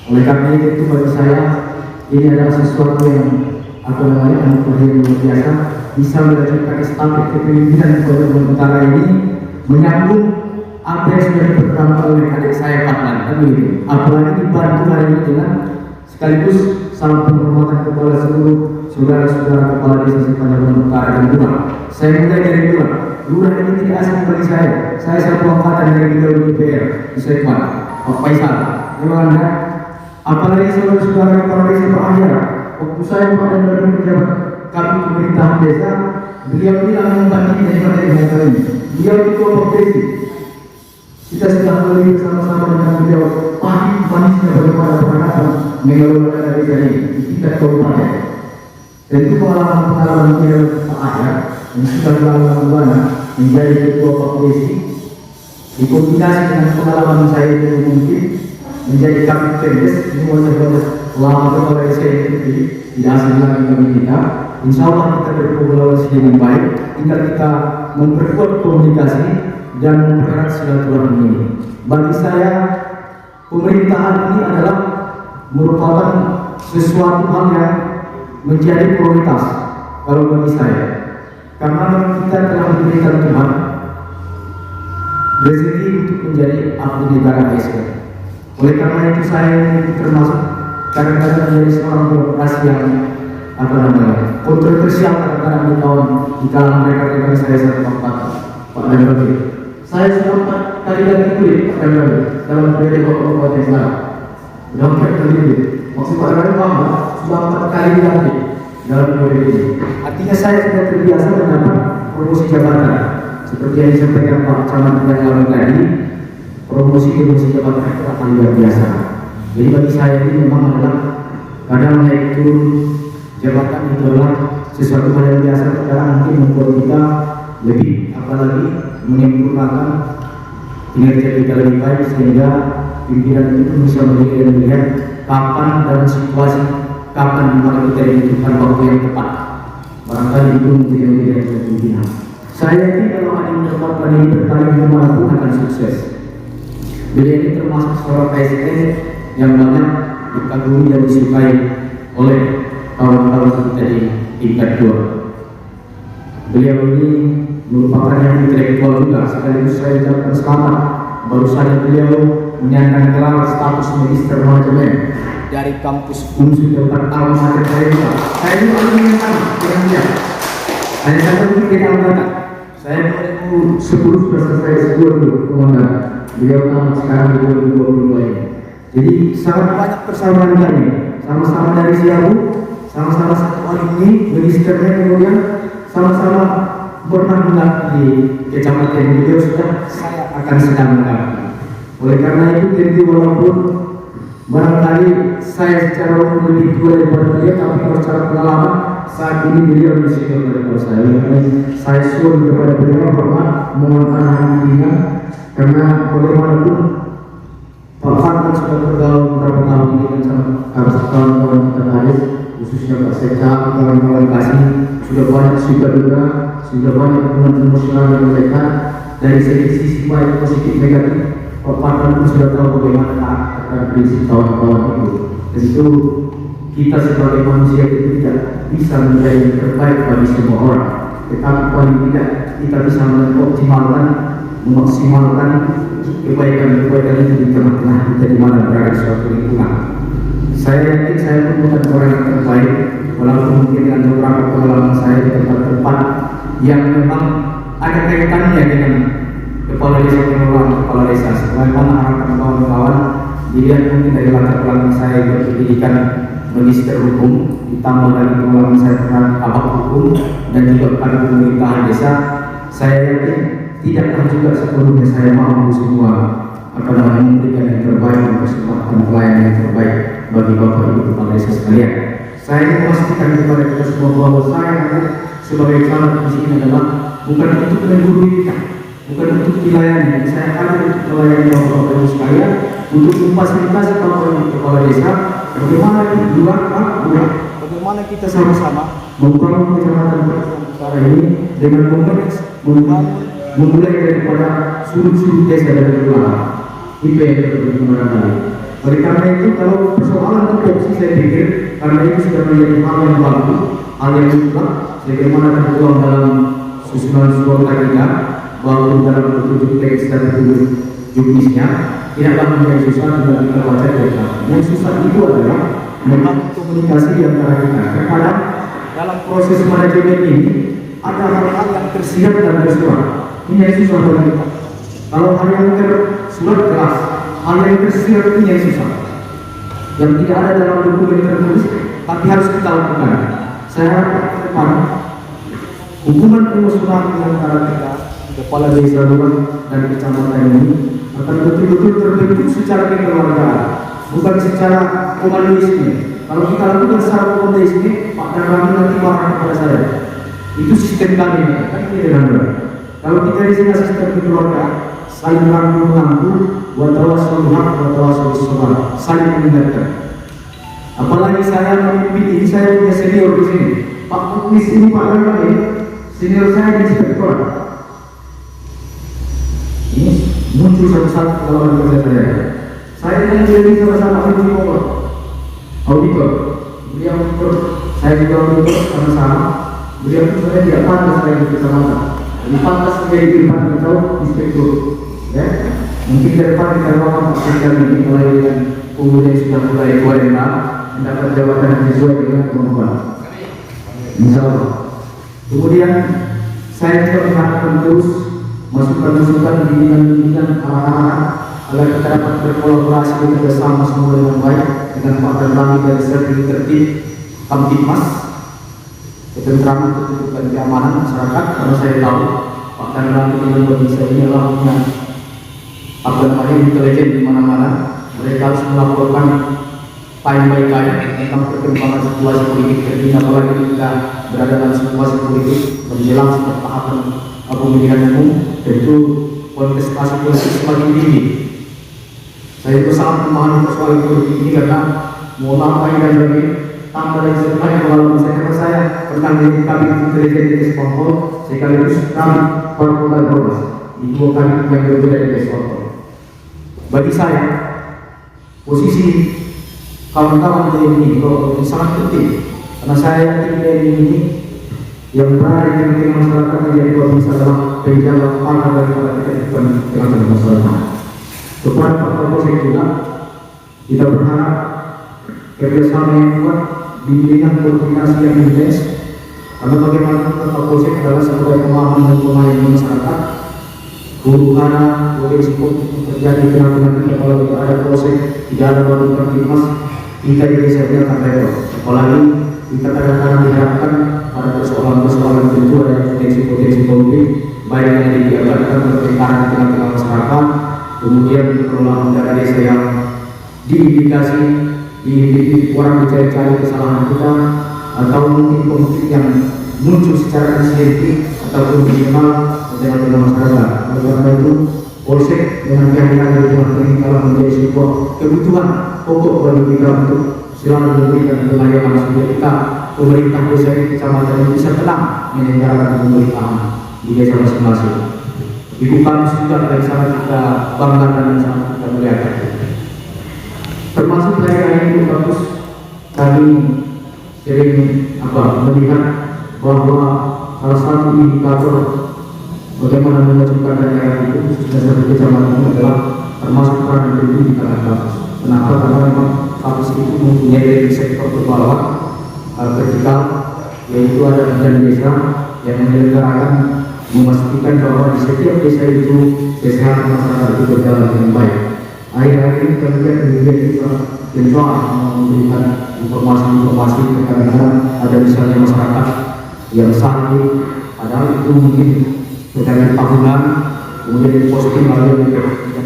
Oleh karena itu bagi saya ini adalah sesuatu yang anugerah yang luar biasa, bisa melanjutkan estafet kepemimpinan Kalimantan Utara ini, menyambung apa yang sudah diperjuangkan oleh adik saya Paklan, kan begitu. Apalagi dibantu hari ini dengan sekaligus salam penghormatan kepada seluruh saudara-saudara kepala desa Kalimantan Utara dan Lurah. Saya mulai dari Lurah. Lurah ini tidak asing bagi saya. Saya satu angkatan dari beliau di DPR di Sekwan, Pak Faisal. Memang Anda, apalagi saudara-saudara kepala desa Pak Ahyar. Waktu saya pada dari pejabat kami pemerintahan desa, beliau ini langsung membanding daripada desa ini. Beliau itu profesi. Kita sudah melalui bersama-sama dengan beliau manisnya bagaimana perangkat mengelola desa ini di tingkat kabupaten. Dan itu pengalaman beliau Pak Ahyar yang sudah lama menjadi ketua profesi, dikombinasi dengan pengalaman saya yang mungkin menjadi kapten des, ini wajah-wajah lama kepala desa itu tidak asing lagi bagi kita. Insya Allah kita berkolaborasi dengan baik, tinggal kita memperkuat komunikasi dan mempererat silaturahmi ini. Bagi saya, pemerintahan ini adalah merupakan sesuatu hal yang menjadi prioritas kalau bagi saya, karena kita telah diberikan Tuhan rezeki untuk menjadi abdi negara ASN. Oleh karena itu saya termasuk kadang-kadang menjadi seorang birokrasi yang kontroversial kadang-kadang di kalangan mereka saya serta Pak Dambari. Saya sempat kali lagi kulit Pak Dambari dalam periode Bapak Islam. Dompet terlilit. Maksud Pak Rawi Bamba sudah 4 kali diganti dalam periode ini. Artinya saya sudah terbiasa mendapat promosi jabatan. Seperti yang disampaikan Pak Camat yang lalu tadi, promosi jabatan itu akan luar biasa. Jadi bagi saya ini memang adalah kadang naik turun jabatan itu adalah sesuatu hal yang biasa. Sekarang mungkin membuat kita lebih apalagi menyempurnakan kinerja kita lebih baik sehingga pimpinan itu bisa melihat kapan dalam situasi kapan dimana kita dibutuhkan waktu yang tepat. Barangkali itu mungkin yang menjadi pimpinan. Saya ini kalau ada yang terpapar ini berkali dimanapun akan sukses. Beliau ini termasuk seorang ASN yang banyak dikagumi dan disukai oleh kawan-kawan kita di tingkat 2. Beliau ini merupakan yang intelektual juga, sekaligus saya ucapkan selamat baru saja beliau menyandang gelar status magister manajemen dari kampus Unsu Depan Alma Mater Jayapura. Saya ini orang yang sama dengan dia. Hanya satu mungkin kita angkat. Saya 2010 sudah selesai S2 dulu komandan. Beliau tamat sekarang di 2022 ini. Jadi sangat banyak persamaan kami. Sama-sama dari Siabu, sama-sama satu alumni magisternya, kemudian sama-sama pernah mengabdi di kecamatan beliau sudah saya akan sedang mengabdi. Oleh karena itu tentu walaupun barangkali saya secara umum lebih tua daripada beliau, tapi kalau secara pengalaman saat ini beliau lebih senior daripada saya. Oleh saya suruh kepada beliau bahwa mohon arahan karena bagaimanapun Pak Fatman sudah bergaul beberapa tahun ini dengan kawan-kawan kita hadir, khususnya Pak Seca, kawan-kawan kasih sudah banyak juga sudah banyak hubungan emosional yang mereka dari sisi baik positif negatif. Pak Fatman pun sudah tahu bagaimana akan prinsip kawan-kawan itu. Tentu kita sebagai manusia itu tidak bisa menjadi yang terbaik bagi semua orang, tetapi paling tidak kita bisa memaksimalkan kebaikan itu di tengah-tengah kita di mana berada di suatu lingkungan. Saya yakin saya pun bukan orang yang terbaik, walaupun mungkin dengan beberapa pengalaman saya di tempat-tempat yang memang ada kaitannya dengan kepala desa pengelolaan kepala desa. Sebagaimana harapan kawan-kawan dilihat mungkin dari latar belakang saya berpendidikan magister hukum, ditambah dari pengalaman saya terhadap kabak hukum dan juga pada pemerintahan desa, saya yakin tidaklah juga sepenuhnya saya mampu semua memberikan yang terbaik dan kesempatan pelayanan yang terbaik bagi bapak ibu kepala desa sekalian. Saya memastikan kepada kita semua bahwa saya sebagai calon di sini adalah bukan untuk menggurui kita, bukan untuk dilayani. Saya ada untuk melayani bapak ibu sekalian, untuk memfasilitasi bapak ibu kepala desa bagaimana bagaimana kita sama-sama membangun kecamatan utara ini dengan memulai daripada sudut-sudut desa dari luar IP bagaimana tadi. Oleh karena itu kalau persoalan tupoksi saya pikir karena itu sudah menjadi hal yang baku, hal yang mutlak, sebagaimana tertuang dalam susunan suara kita bahwa dalam petunjuk teks dan petunjuk juknisnya tidaklah menjadi susah untuk kita baca data. Yang susah itu adalah memang komunikasi di antara kita. Terkadang dalam proses manajemen ini ada hal-hal yang tersirat dan tersurat. Ini yang susah bagi kita. Kalau hal yang tersurat jelas, hal yang tersirat ini yang susah. Yang tidak ada dalam dokumen tertulis, tapi harus kita lakukan. Saya harap ke depan hubungan emosional di antara kita, kepala desa dan kecamatan ini akan betul-betul terbentuk secara kekeluargaan, bukan secara komandoisme. Kalau kita lakukan secara komandoisme, Pak Darwani nanti marah kepada saya. Itu sistem kami, kan ini dengan benar. Kalau kita di sini sistem kekeluargaan, saling rangkul-rangkul, wa tawassul haq wa tawassul sholat, saling mengingatkan. Apalagi saya memimpin ini, saya punya senior di sini. Pak Muklis ini Pak Darwani, senior saya di inspektor. Ini muncul satu-satu dalam kerja saya. Saya dengan beliau sama-sama auditor. Beliau auditor, saya juga auditor sama-sama. Beliau itu sebenarnya tidak pantas saya di kecamatan. Ini pantas menjadi depan atau inspektur. Ya, mungkin ke depan kita akan pastikan ini mulai dengan kemudian sudah mulai kuarenta mendapat jabatan yang sesuai dengan kemampuan. Insya Allah. Kemudian saya juga mengharapkan terus masukan-masukan bimbingan-bimbingan arah-arah agar kita dapat berkolaborasi bersama semua dengan baik dengan Pak Danlami dari Servis Tertib Kamtipmas, ketentraman, ketertiban, keamanan masyarakat. Karena saya tahu Pak Danlami dengan bagi saya ini adalah punya intelijen di mana-mana. Mereka harus melaporkan baik-baik tentang perkembangan situasi politik terkini, apalagi kita berada dalam situasi politik menjelang tahapan pemilihan umum, tentu kontestasi politik semakin tinggi. Saya itu sangat memahami persoalan politik ini karena mohon maaf dan lagi tambah dari sebenarnya pengalaman saya, karena saya pernah menjadi kabin intelijen di Despongkol, sekaligus kami Polda Brebes di dua kali yang berbeda di Despongkol. Bagi saya posisi kawan-kawan TNI itu sangat penting, karena saya yakin TNI ini yang berada di tengah masyarakat menjadi bisa adalah penjaga panah daripada ketertiban tengah masyarakat. Kepada Pak Kapolsek juga kita berharap kerjasama yang kuat, bimbingan koordinasi yang intens, karena bagaimana Pak Kapolsek adalah sebagai pemahaman dan pemahaman masyarakat. Huru-hara potensi konflik terjadi tengah-tengah kita kalau tidak ada polsek, tidak ada waduk Kamtipmas, kita di desa ini akan repot. Apalagi kita kadang-kadang diharapkan pada persoalan-persoalan tentu ada potensi-potensi konflik, baik yang dibiarkan pertengkaran di tengah-tengah masyarakat, kemudian pengelolaan dana desa yang diindikasi orang mencari-cari kesalahan kita, atau mungkin konflik yang muncul secara insidentif ataupun minimal dengan masyarakat. Oleh karena itu, polsek dengan kehadiran dari teman-teman telah menjadi sebuah kebutuhan pokok bagi kita untuk selalu memberikan pelayanan sehingga kita pemerintah desa di kecamatan ini bisa tenang menyelenggarakan pemerintahan di desa masing-masing. Ibu kami sudah dari sana kita banggakan dan sangat kita muliakan. Termasuk daerah itu bagus, kami sering melihat bahwa salah satu indikator bagaimana mengajukan daerah itu khususnya satu kecamatan itu adalah termasuk peran tentu di tengah kasus. Kenapa? Karena memang kasus itu mempunyai dari sektor berbawah vertikal, yaitu ada bidan desa yang menyelenggarakan memastikan bahwa di setiap desa itu kesehatan masyarakat itu berjalan dengan baik. Akhir-akhir ini kita lihat media kita mencoba memberikan informasi-informasi, kadang-kadang ada misalnya masyarakat yang sakit, padahal itu mungkin penyakit tahunan, kemudian diposting lalu di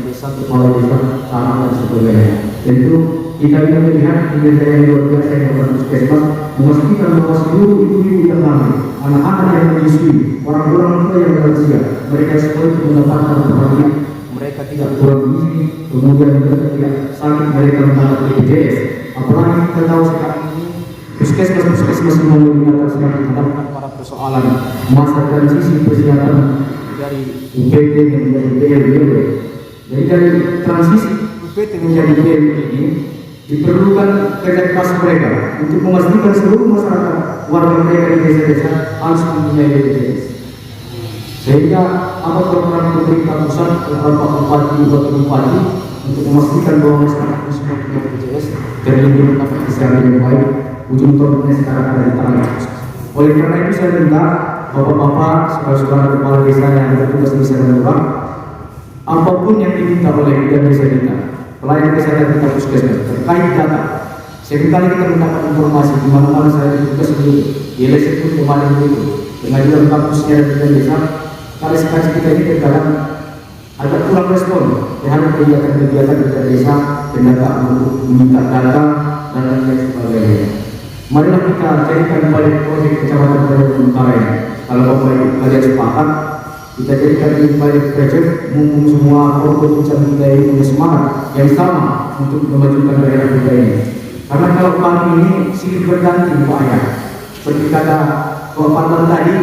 desa, kepala desa, sarang dan sebagainya. Tentu kita bisa melihat kinerja yang luar biasa yang dapat puskesmas memastikan bahwa seluruh ibu-ibu yang hamil, anak-anak yang menyusui, orang-orang tua yang lansia, mereka semua itu mendapatkan perhatian. Mereka tidak kurang gizi, kemudian mereka tidak sakit, mereka mendapat BPJS. Apalagi kita tahu sekarang ini puskesmas melalui atas yang menghadapkan para persoalan masa transisi persiapan dari UPT menjadi PLBW. Jadi dari transisi UPT menjadi PLBW ini diperlukan kerja keras mereka untuk memastikan seluruh masyarakat warga mereka di desa-desa harus mempunyai BPJS. Sehingga apa program pemerintah pusat, beberapa bupati untuk memastikan bahwa masyarakat semua punya BPJS terlindungi mendapat kesehatan yang baik. Ujung tombaknya sekarang ada di tangan. Oleh karena itu saya minta bapak-bapak, saudara-saudara kepala desa yang bertugas di desa Lurah, apapun yang diminta oleh bidan desa kita, pelayanan kesehatan kita puskesmas terkait data. Seringkali kita mendapat informasi di mana-mana saya bertugas begitu, di LSM pun kemarin begitu, pengajuan kampusnya dan bidan desa. Kali-sekali kita ini terkadang agak kurang respon terhadap kegiatan-kegiatan bidan desa, pendataan untuk meminta data dan lain sebagainya. Marilah kita jadikan balik proyek kecamatan Brebes Utara ini. Kalau Bapak Ibu kalian sepakat, kita jadikan ini balik proyek, mumpung semua kelompok kita ini punya semangat yang sama untuk memajukan daerah kita ini. Karena kalau kami ini silih berganti Pak Ayah, seperti kata Bapak tadi,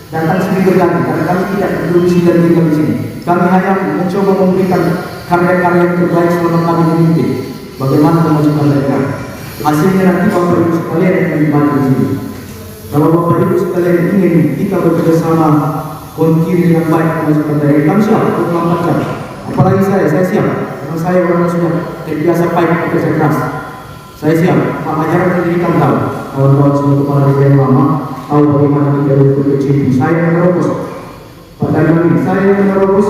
datang silih berganti karena kami tidak berdomisili dan tinggal di sini. Kami hanya mencoba memberikan karya-karya yang terbaik selama kami memimpin. Bagaimana memajukan daerah? Hasilnya nanti Bapak Ibu sekalian yang dibantu di sini. Kalau Bapak Ibu sekalian ingin kita bekerja sama kontinu yang baik memajukan daerah, kami siap 24 jam. Apalagi saya siap. Karena saya orang sudah terbiasa baik bekerja keras. Saya siap. Pak Ajaran sendiri kan tahu. Kawan-kawan semua kepala desa yang lama tahu bagaimana kita bekerja. Saya yang menerobos. Pak Danlami, saya yang menerobos.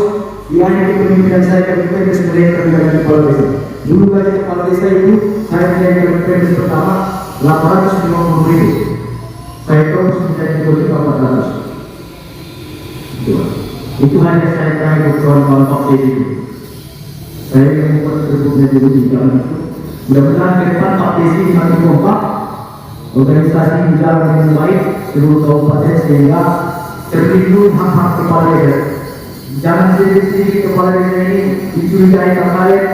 Dia hanya kepemimpinan saya ke BPJS mereka kepala desa. Dulu gaji kepala desa itu saya menjadi PNS pertama 850.000. Saya terus menjadi 400. Itu hanya saya tanya kawan-kawan Pak Desi itu. Saya yang membuat terbentuknya dulu di jalan itu. Mudah-mudahan ke depan Pak Desi semakin kompak, organisasi berjalan dengan baik seluruh kabupaten sehingga terlindung hak-hak kepala desa. Jangan sedikit-sedikit kepala desa ini dicurigai kalian.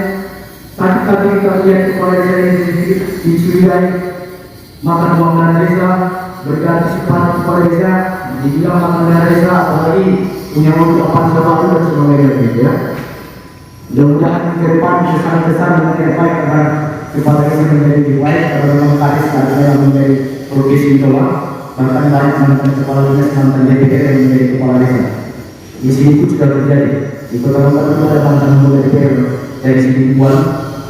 Kaki-kaki kita lihat kepala desa ini sedikit dicurigai makan uang dana desa, berganti sepatu kepala desa, dibilang makan dana desa, apalagi punya mobil apa sepatu dan sebagainya gitu ya. Mudah-mudahan ke depan kesan-kesan yang tidak baik akan kepala desa menjadi lebih baik kalau memang kadis yang menjadi profesi itulah. Bahkan banyak mantan kepala desa, mantan DPR yang menjadi kepala desa. Di sini pun sudah terjadi. Di Kota Batu ada mantan anggota DPR dari sini Buan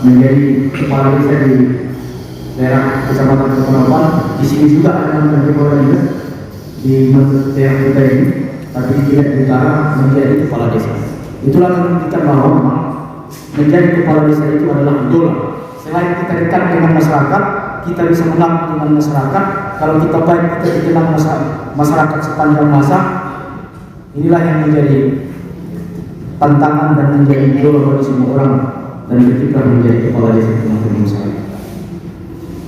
menjadi kepala desa di daerah Kecamatan Keponakan. Di sini juga ada mantan kepala desa di daerah kita ini, tapi tidak dilarang menjadi kepala desa. Itulah menunjukkan bahwa memang menjadi kepala desa itu adalah idola. Selain kita dekat dengan masyarakat, kita bisa mengabdi dengan masyarakat. Kalau kita baik, kita dikenal masyarakat sepanjang masa. Inilah yang menjadi tantangan dan menjadi idola bagi semua orang dan ketika menjadi kepala desa teman-teman saya.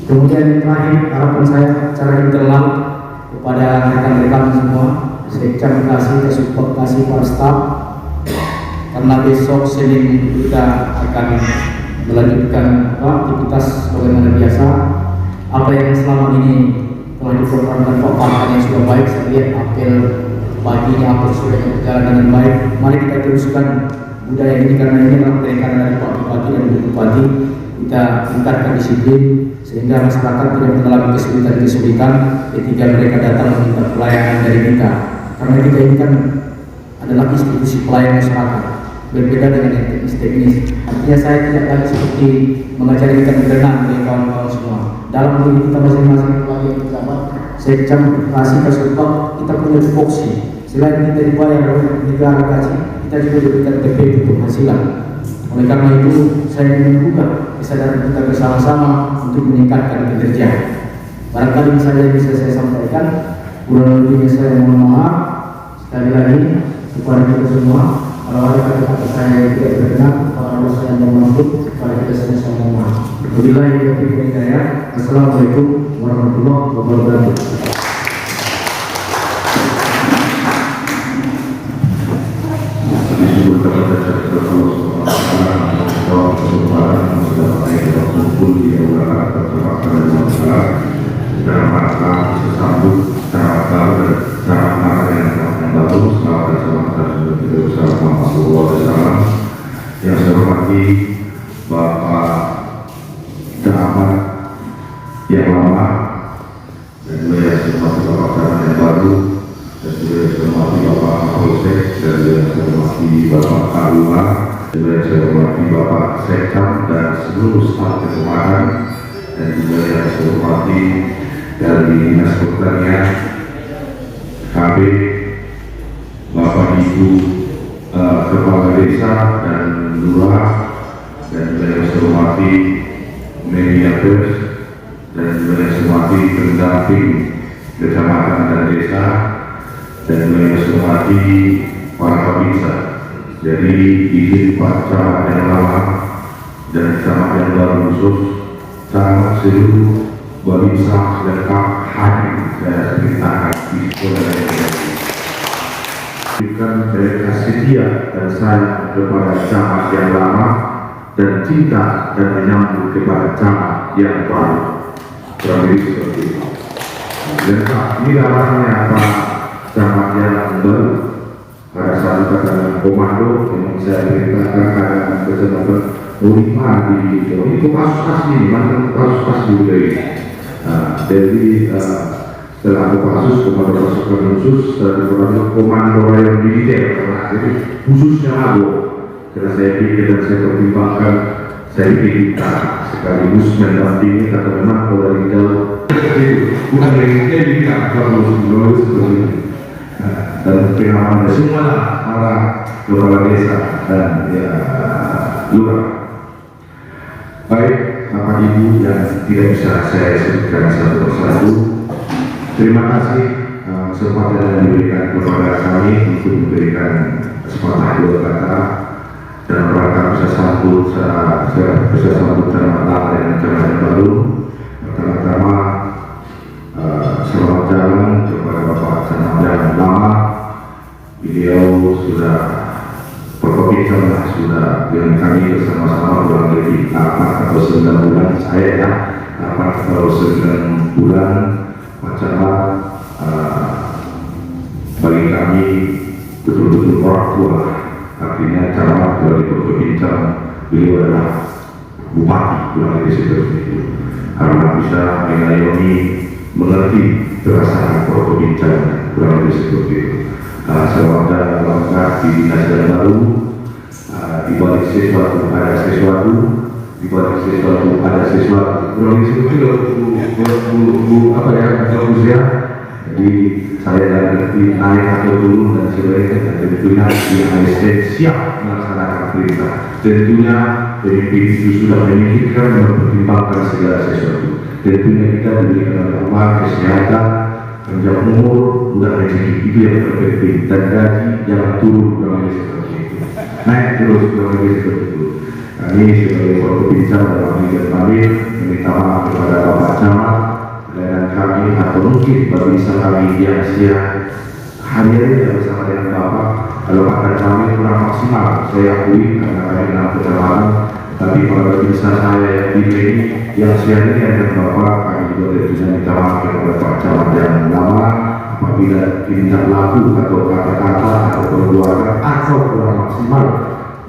Kemudian yang terakhir, harapan saya secara internal kepada rekan-rekan semua, saya terima kasih, support kasih para staf, karena besok Senin kita akan melanjutkan aktivitas sebagaimana biasa. Apa yang selama ini telah diprogramkan Pak Parkan yang sudah baik, saya lihat apel paginya, apel sorenya berjalan dengan baik. Mari kita teruskan budaya ini karena ini adalah perintah dari Pak Bupati dan Ibu Bupati. Kita tingkatkan disiplin sehingga masyarakat tidak mengalami kesulitan-kesulitan ketika mereka datang meminta pelayanan dari kita. Karena kita ini kan adalah institusi pelayanan masyarakat, berbeda dengan yang teknis-teknis. Artinya saya tidak lagi seperti mengajari ikan berenang dari kawan-kawan semua. Dalam diri kita masing-masing sebagai pejabat, saya kasih kesulitan kita punya tupoksi. Selain kita dibayar oleh negara gaji, kita juga diberikan TP untuk penghasilan. Oleh karena itu, saya ingin membuka kesadaran kita bersama-sama untuk meningkatkan kinerja. Barangkali saja yang bisa saya sampaikan, kurang lebihnya saya mohon maaf. Sekali lagi kepada kita semua, kalau ada kata-kata saya yang tidak berkenan, kalau saya mohon maaf kepada kita semua mohon maaf. Wabillahi taufiq wal hidayah. Assalamualaikum warahmatullahi wabarakatuh. Yang saya hormati Bapak Camat yang lama, dan juga yang saya hormati Bapak Camat yang baru, dan juga yang saya hormati Bapak Kapolsek, dan juga yang saya hormati Bapak Karua, dan juga yang saya hormati Bapak Sekam dan seluruh staf kecamatan, dan juga yang saya hormati dari Dinas Pertanian, KB, Bapak Ibu Kepala Desa dan Lurah, dan juga yang saya hormati media pers, dan juga yang saya hormati pendamping kecamatan dan desa, dan juga yang saya hormati para pemirsa. Jadi izin Pak Camat yang lama dan Camat yang baru khusus, camat seluruh pemirsa lengkap hadir dan ceritakan di sekolah yang dari kasih setia dan sayang kepada camat yang lama dan cinta dan menyambut kepada camat yang baru. Kurang lebih seperti itu. Dan ini gambarnya Pak Camat yang baru. Pada saat kita dalam komando yang saya perintahkan keadaan kecamatan Urima di itu kasus asli, mantan kasus asli dari. Jadi setelah kasus komando pasukan khusus komando yang militer, jadi khususnya Mago. Karena saya pikir dan saya pertimbangkan, saya pikir kita sekaligus mendampingi atau memang kalau dari jauh bukan militer kita kalau seperti ini. Dan pengalaman semua para kepala desa dan ya lurah Baik, Bapak Ibu yang tidak bisa saya sebutkan satu persatu, terima kasih kesempatan yang diberikan kepada kami untuk memberikan sepatah dua kata dan rangka bisa sambut Ramadan dengan cara yang baru. Pertama-tama selamat jalan kepada Bapak Sanam Lama. Beliau sudah berkomitmen sudah dengan kami bersama-sama kurang lebih 8 atau 9 bulan. Saya ya 8 atau 9 bulan macamlah bagi kami betul-betul orang tua. Artinya cara dari berbincang beliau adalah bupati kurang lebih seperti itu, karena bisa mengayomi mengerti perasaan berbincang kurang lebih seperti itu. Selamat datang di dinas yang baru. Di balik sesuatu ada sesuatu, di balik sesuatu ada sesuatu. Kurang lebih seperti itu. Apa ya? Usia. Jadi saya dan ngerti naik atau turun dan sebagainya, dan tentunya di ASN siap melaksanakan perintah. Tentunya pemimpin itu sudah memikirkan dan mempertimbangkan segala sesuatu. Tentunya kita diberikan oleh Allah kesehatan, panjang umur, udah rezeki itu yang terpenting, dan gaji jangan turun kurang lebih seperti itu. Naik terus kurang lebih seperti itu. Kami sebagai pembicara dalam Liga Pamir meminta maaf kepada Bapak Camat dan kami atau mungkin bagi kami yang siap hadir bersama dengan Bapak. Kalau Bapak kami kurang maksimal, saya akui karena kami dalam kecelakaan. Tapi kalau bisa saya yang dipilih yang siap ini dengan Bapak, kami juga tentunya minta maaf kepada Pak Camat yang lama apabila tindak laku atau kata-kata atau perbuatan atau kurang maksimal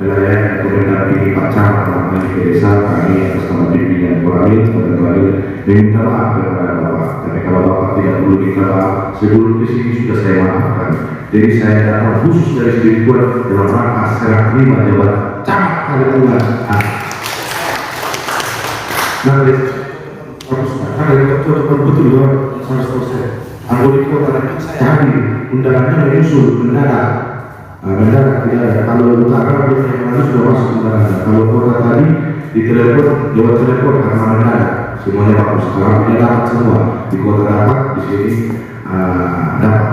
wilayah atau mendampingi Pak Camat dalam ke desa kami atas nama pimpinan Koramil pada kali meminta maaf kepada Bapak. Tapi kalau Bapak tidak perlu minta maaf, sebelum ke sini sudah saya maafkan. Jadi saya datang khusus dari Seribuan dalam rangka serah terima jabatan Camat Kalipungan. Nah, betul ya, 100%. Anggota kota tadi undangannya menyusul mendadak. Mendadak tidak ada. Kalau utara biasanya lalu sudah masuk undangannya. Kalau kota tadi di telepon, lewat telepon karena mendadak. Semuanya bagus. Sekarang tidak dapat semua. Di kota dapat, di sini dapat.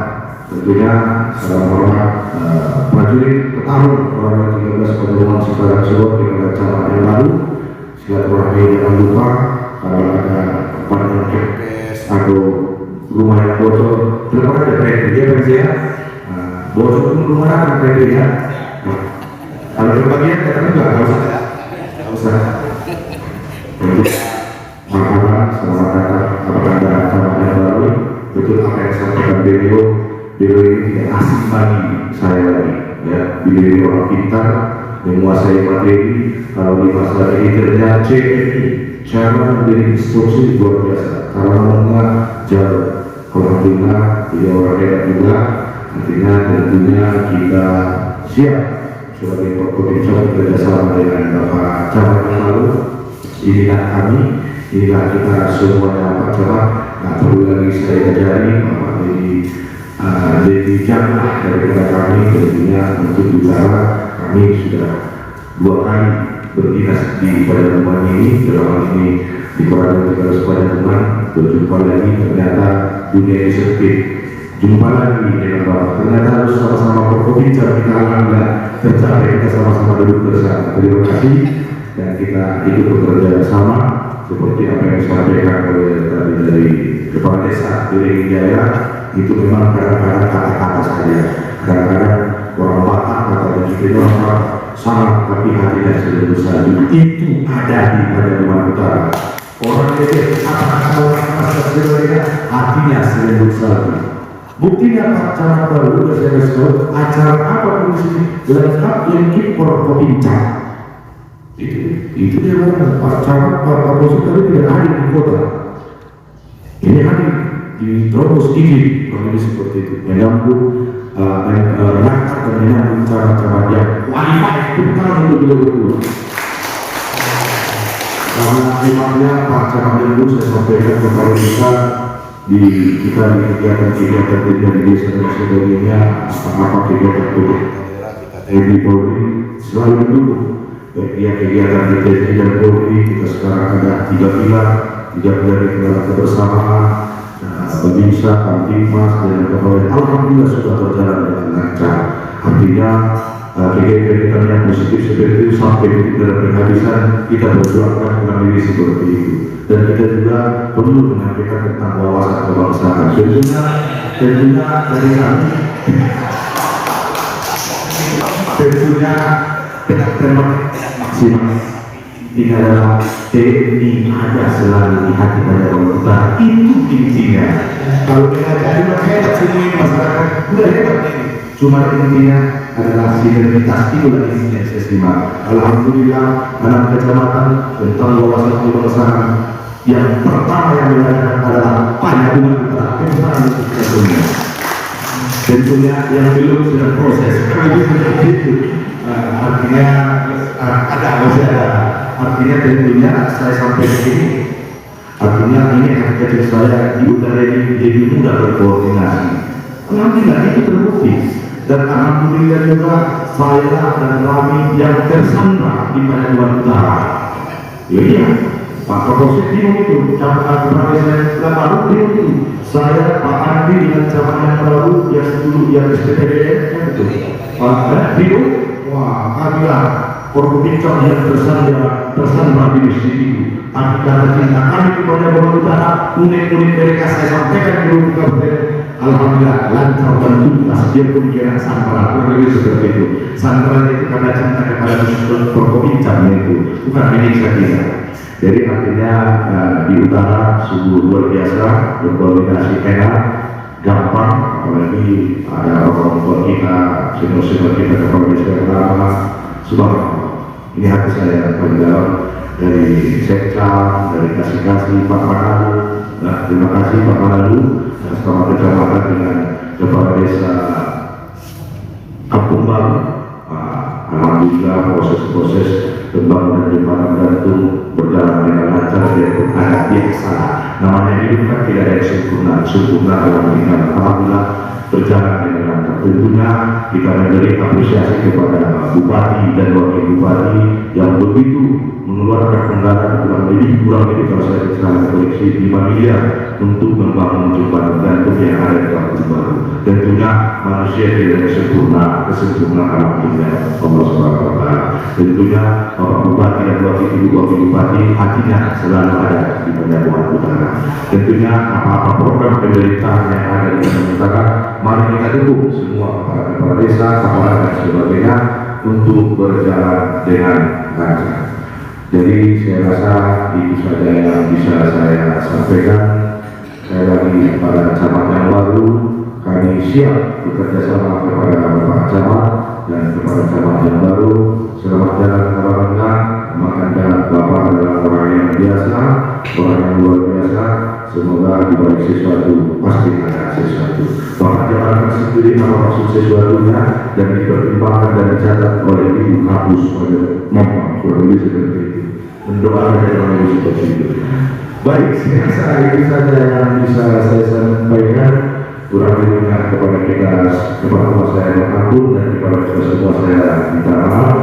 Tentunya salam hormat prajurit petarung orang 13 Pedoman Sekarang Sebab dengan Camat yang baru. Silaturahmi jangan lupa kalau ada panjang kepes atau rumah yang bocor, telepon aja PNP ya kan ya. Bocor pun rumah akan PNP ya. Kalau berbagian kata enggak usah. Marhaban, selamat datang kepada Camat yang baru. Betul apa yang sampaikan beliau ini tidak asing bagi saya lagi. Ya, beliau orang pintar, menguasai materi. Kalau di masa ini ternyata CNI cara memberi instruksi luar biasa. Kalau enggak jauh. Alhamdulillah dia orang hebat juga. Artinya tentunya kita siap sebagai pembicara bekerjasama dengan Bapak Camat yang lalu. Inilah kami, inilah kita semuanya Pak Camat. Nggak perlu lagi saya ajari Bapak jadi jangan daripada kami tentunya untuk bicara kami sudah 2 kali berdinas di Padang Buman ini, dalam ini di Padang Buman berjumpa lagi, ternyata dunia ini sempit. Jumpa lagi dengan Bapak, ternyata harus sama-sama berbincang, kita alhamdulillah tercapai, kita sama-sama duduk bersama. Terima kasih dan kita ikut bekerja bersama seperti apa yang disampaikan oleh tadi dari Kepala Desa Biring Jaya. Itu memang kadang-kadang kata-kata saja, kadang-kadang orang Batak atau juga orang sangat tapi hatinya selalu saja. Itu ada di Padang Utara. Orang itu apa orang mereka hatinya selalu saja. Buktinya Pak Camat baru saya sebut acara apa pun di sini lengkap lengkap berbincang. Itu dia orang Pak Camat Pak Bos tadi tidak hadir di kota. Ini hadir di Trobos ini, kalau seperti itu menyambut rakyat dan menyambut cara-cara yang wanita itu bukan untuk beliau berdua. Karena memangnya Pak Camat yang dulu saya sampaikan kepada kita di kegiatan-kegiatan di desa dan sebagainya, apa kegiatan daerah kita TNI Polri selalu dulu kegiatan BPD dan Polri. Kita sekarang ada 3 pilar adalah kebersamaan, Babinsa, Kamtimas, dan Kapolri. Alhamdulillah sudah berjalan dengan lancar. Artinya kegiatan yang positif seperti itu sampai dalam penghabisan kita berjuangkan mengambil seperti itu. Dan kita juga perlu menyampaikan tentang wawasan kebangsaan. Tentunya dari kami, tentunya maksimal. Ini adalah TNI ada selalu di hati pada orang itu intinya. Kalau kita jadi hebat semua ini masyarakat udah hebat ini. Cuma intinya adalah sinergitas itulah intinya sesama. Alhamdulillah dalam kecamatan tentang wawasan kebangsaan yang pertama yang dilakukan adalah panjang antara tentunya. Tentunya yang belum sudah proses. Artinya artinya tentunya saya sampai di sini. Artinya ini kecil saya di utara ini jadi mudah berkoordinasi. Alhamdulillah itu terbukti. Dan alhamdulillah juga saya dan kami yang tersandra di Payakumbuh Utara. Iya, Pak Kapolsek bingung itu, Camat saya baru bingung itu. Saya Pak Andi dengan Camat yang baru yang dulu yang SPTDN itu. Pak bingung, wah, alhamdulillah. Perbincang yang tersandra di sini. Tapi karena cinta kami kepada Payakumbuh Utara, unik-unik mereka saya sampaikan dulu ke alhamdulillah lancar dan tuntas biarpun kira sandra lebih seperti itu. Sandra itu karena cinta kepada perbincangnya itu bukan milik saya. Jadi artinya di utara sungguh luar biasa, berkoordinasi enak, gampang, apalagi ada orang-orang kita, senior-senior kita kepala desa lama. Subhanallah, ini hati saya panjang dari Sekca, dari kasih Pak Manalu. Nah, terima kasih Pak Manalu sama kecamatan dengan kepala desa Kampung Baru. Alhamdulillah proses-proses pembangunan jembatan gantung berjalan dengan lancar dan agak biasa. Namanya hidup kan tidak ada yang sempurna dalam meninggal. Alhamdulillah berjalan dengan lancar. Tentunya kita memberi apresiasi kepada Bupati dan Wakil Bupati yang begitu mengeluarkan anggaran kurang lebih kalau saya tidak koleksi 5 miliar untuk membangun jembatan gantung yang ada di Kampung Baru. Tentunya manusia tidak sempurna, kesempurnaan alhamdulillah Allah Subhanahu wa Ta'ala. Tentunya Bapak Bupati dan Wakil Bupati hatinya selalu ada di Payakumbuh Utara. Tentunya apa-apa program pemerintahan yang ada di masyarakat, mari kita dukung semua kepala desa, kepala dan sebagainya untuk berjalan dengan lancar. Jadi saya rasa itu saja yang bisa saya sampaikan. Saya lagi pada camat yang baru, kami siap bekerja sama kepada Bapak Camat dan kepada camat yang baru. Selamat jalan kawan-kawan. Makanya Bapak adalah orang yang biasa, orang yang luar biasa. Semoga di balik sesuatu pasti ada sesuatu. Bapak jalankan sendiri apa maksud sesuatunya dan dipertimbangkan dan dicatat oleh ibu kampus pada mampu kurang lebih seperti itu. Mendoakan orang yang seperti itu. Baik, saya rasa itu saja yang bisa saya sampaikan. Kurang lebihnya kepada kita, kepada saya mengaku dan kepada kita semua saya minta maaf.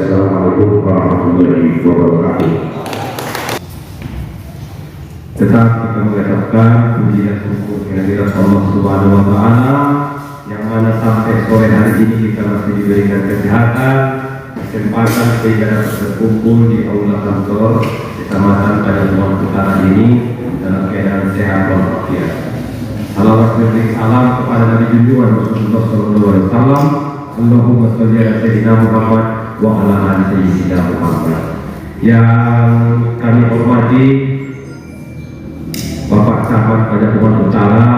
Assalamualaikum warahmatullahi wabarakatuh. Tetap kita mengucapkan puji dan syukur kehadirat Allah Subhanahu wa Ta'ala yang mana sampai sore hari ini kita masih diberikan kesehatan, kesempatan sehingga dapat berkumpul di aula kantor Kecamatan Payakumbuh Utara ini dalam keadaan sehat walafiat. Salawat dan salam kepada Nabi junjungan Rasulullah Sallallahu Alaihi Wasallam. Allahumma sholli ala sayyidina Muhammad wa ala ali sayyidina Muhammad. Yang kami hormati Bapak Camat Payakumbuh Utara,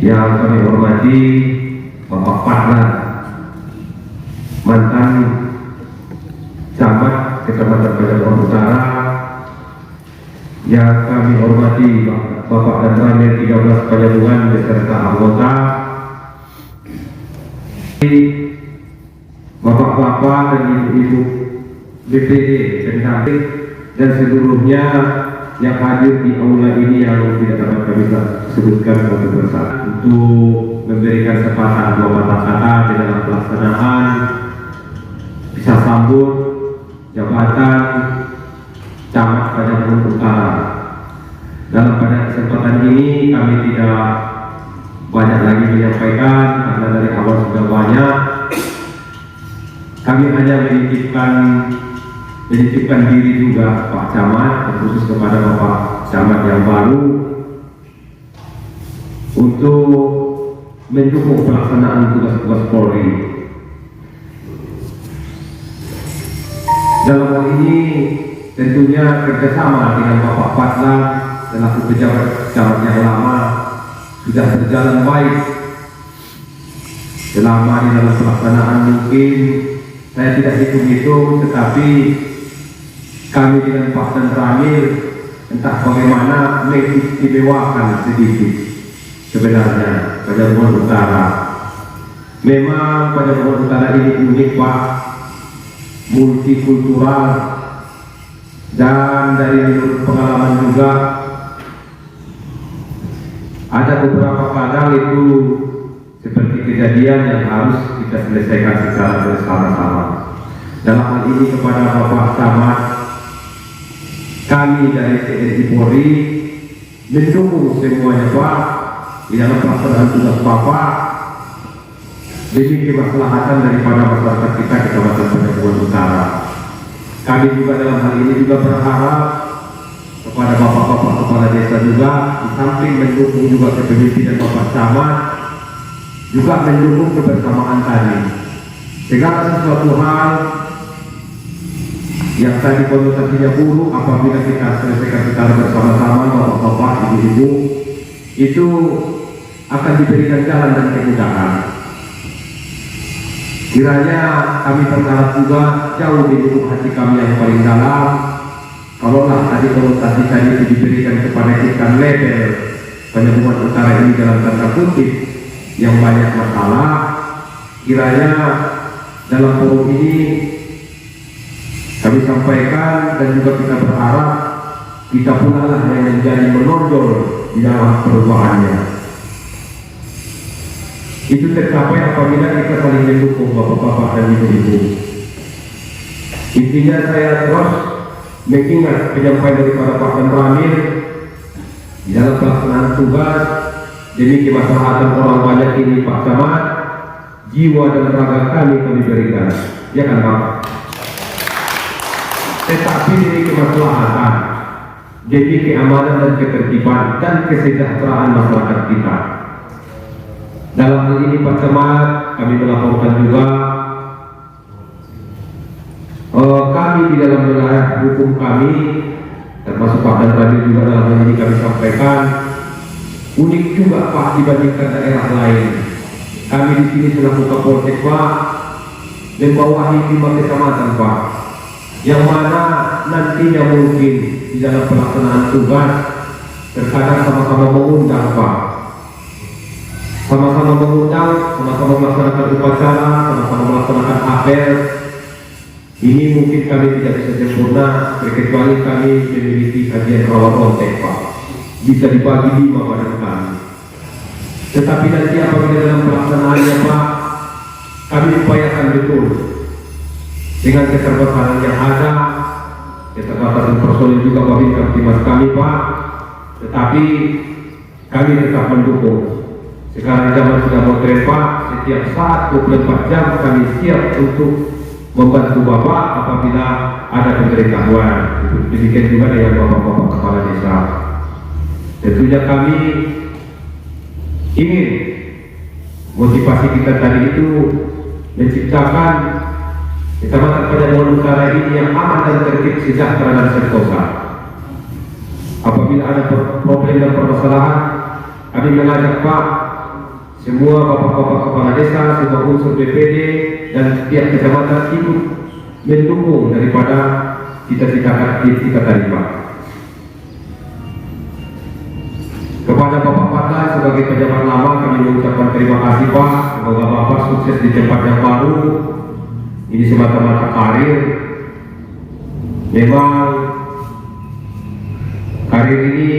yang kami hormati Bapak Padlan, mantan Camat Kecamatan Payakumbuh Utara, yang kami hormati Bapak dan Ramil 13 Payakumbuhan beserta anggota, Bapak-bapak dan ibu-ibu BPD pendamping dan seluruhnya yang hadir di aula ini yang tidak dapat kami sebutkan satu persatu untuk memberikan sepatah dua patah kata di dalam pelaksanaan sambut jabatan Camat Banjarnegara Utara. Dalam pada kesempatan ini kami tidak banyak lagi menyampaikan karena dari awal sudah banyak. Kami hanya menitipkan diri juga Pak Camat, khusus kepada Bapak Camat yang baru untuk mendukung pelaksanaan tugas-tugas Polri. Dalam hal ini tentunya kerjasama dengan Bapak Fadlan selaku pejabat camat yang lama sudah berjalan baik. Selama di dalam pelaksanaan mungkin saya tidak hitung-hitung, tetapi kami dengan Pak Dan Ramil entah bagaimana mengistimewakan sedikit sebenarnya Banjarnegara Utara. Memang Banjarnegara Utara ini unik Pak, multikultural, dan dari pengalaman juga ada beberapa kadang itu seperti kejadian yang harus kita selesaikan secara bersama-sama. Dalam hal ini kepada Bapak Camat, kami dari TNI Polri mendukung semuanya Pak di dalam pelaksanaan tugas Bapak demi kemaslahatan daripada masyarakat kita di Kabupaten Banjarnegara Utara. Kami juga dalam hal ini juga berharap kepada bapak-bapak kepala desa juga, di samping mendukung juga kepemimpinan Bapak Camat, juga mendukung kebersamaan tadi. Segala sesuatu hal yang tadi konotasinya buruk, apabila kita selesaikan secara bersama-sama bapak-bapak, ibu-ibu, itu akan diberikan jalan dan kemudahan. Kiranya kami berharap juga jauh di lubuk hati kami yang paling dalam, kalaulah tadi konotasi tadi itu diberikan kepada kita label Banjarnegara Utara ini dalam tanda kutip yang banyak masalah, kiranya dalam forum ini kami sampaikan dan juga kita berharap kita pula lah yang menjadi menonjol di dalam perubahannya. Itu tercapai apabila kita saling mendukung bapak-bapak dan ibu-ibu. Intinya saya terus mengingat penyampaian daripada Pak Dan Ramil di dalam pelaksanaan tugas demi kemaslahatan orang banyak ini Pak Camat, jiwa dan raga kami berikan, ya kan Pak? Tetapi demi kemaslahatan, demi keamanan dan ketertiban dan kesejahteraan masyarakat kita. Dalam hal ini Pak Camat, kami melaporkan juga kami di dalam wilayah hukum kami, termasuk Pak Dan Ramil juga dalam hal ini kami sampaikan, unik juga Pak dibandingkan daerah lain. Kami di sini selaku Kapolsek Pak membawahi 5 kecamatan Pak, yang mana nantinya mungkin di dalam pelaksanaan tugas terkadang sama-sama mengundang Pak, sama-sama mengundang, sama-sama melaksanakan upacara, sama-sama melaksanakan apel. Ini mungkin kami tidak bisa sempurna kecuali kami memiliki kajian rawat kontek Pak, bisa dibagi 5 badan kami. Tetapi nanti apabila dalam pelaksanaannya Pak, kami upayakan betul dengan keterbatasan yang ada, keterbatasan personil juga bagi Kamtimas kami Pak, tetapi kami tetap mendukung. Sekarang zaman sudah modern Pak, setiap saat 24 jam kami siap untuk membantu Bapak apabila ada pemberitahuan. Demikian juga dengan Bapak-bapak kepala desa. Tentunya kami ingin motivasi kita tadi itu menciptakan Kecamatan Banjarnegara Utara ini yang aman dan tertib, sejahtera dan sentosa. Apabila ada problem dan permasalahan, kami mengajak Pak, semua bapak-bapak kepala desa, semua unsur BPD dan tiap kecamatan ikut mendukung daripada cita-cita kita tadi Pak. Kepada Bapak Fadlan sebagai pejabat lama, kami mengucapkan terima kasih Pak. Semoga Bapak sukses di tempat yang baru. Ini semata-mata karir. Memang karir ini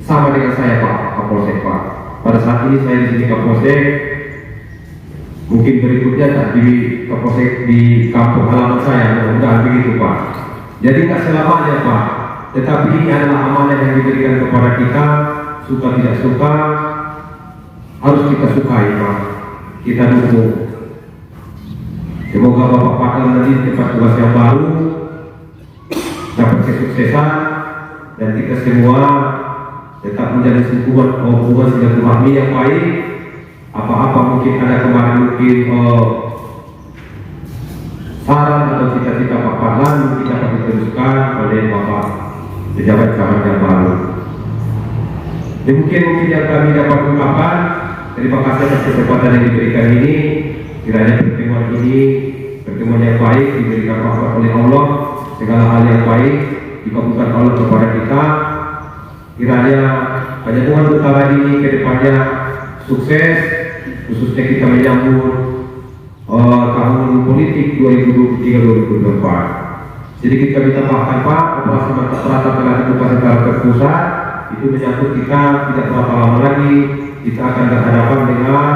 sama dengan saya Pak, Kapolsek Pak. Pada saat ini saya di sini Kapolsek, Mungkin berikutnya tak di kapolsek di kampung halaman saya, mudah-mudahan begitu Pak. Jadi nggak selamanya Pak, tetapi ini adalah amanah yang diberikan kepada kita, suka tidak suka harus kita sukai Pak, kita dukung. Semoga Bapak Pakal nanti tempat tugas yang baru dapat kesuksesan dan kita semua tetap menjalin hubungan silaturahmi yang baik. Apa-apa mungkin ada kemarin mungkin saran atau cita-cita Pak Pakal mungkin dapat diteruskan oleh Bapak pejabat camat yang baru. Mungkin yang kami dapat ungkapkan, terima kasih atas kesempatan yang diberikan ini. Kiranya pertemuan yang baik diberikan rahmat oleh Allah, segala hal yang baik dikabulkan Allah kepada kita. Kiranya Pajatungan Utara ini ke depannya sukses, khususnya kita menyambut tahun politik 2023-2024. Sedikit kami tambahkan Pak, operasi mantap perata telah dibuka secara terpusat. Itu menyangkut kita tidak berapa lama lagi kita akan berhadapan dengan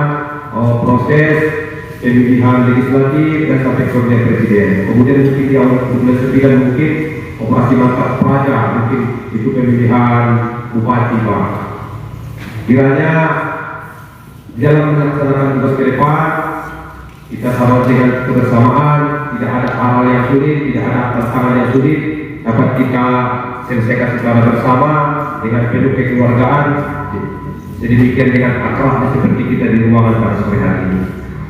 proses pemilihan legislatif dan sampai pemilihan presiden. Kemudian mungkin di awal bulan 9 mungkin operasi mantap peraja, mungkin itu pemilihan bupati Pak. Kiranya dalam melaksanakan tugas ke depan kita sama dengan kebersamaan, tidak ada hal yang sulit, tidak ada tantangan yang sulit, dapat kita selesaikan secara bersama dengan penuh kekeluargaan. Sedemikian dengan akrabnya seperti kita di ruangan pada sore hari ini.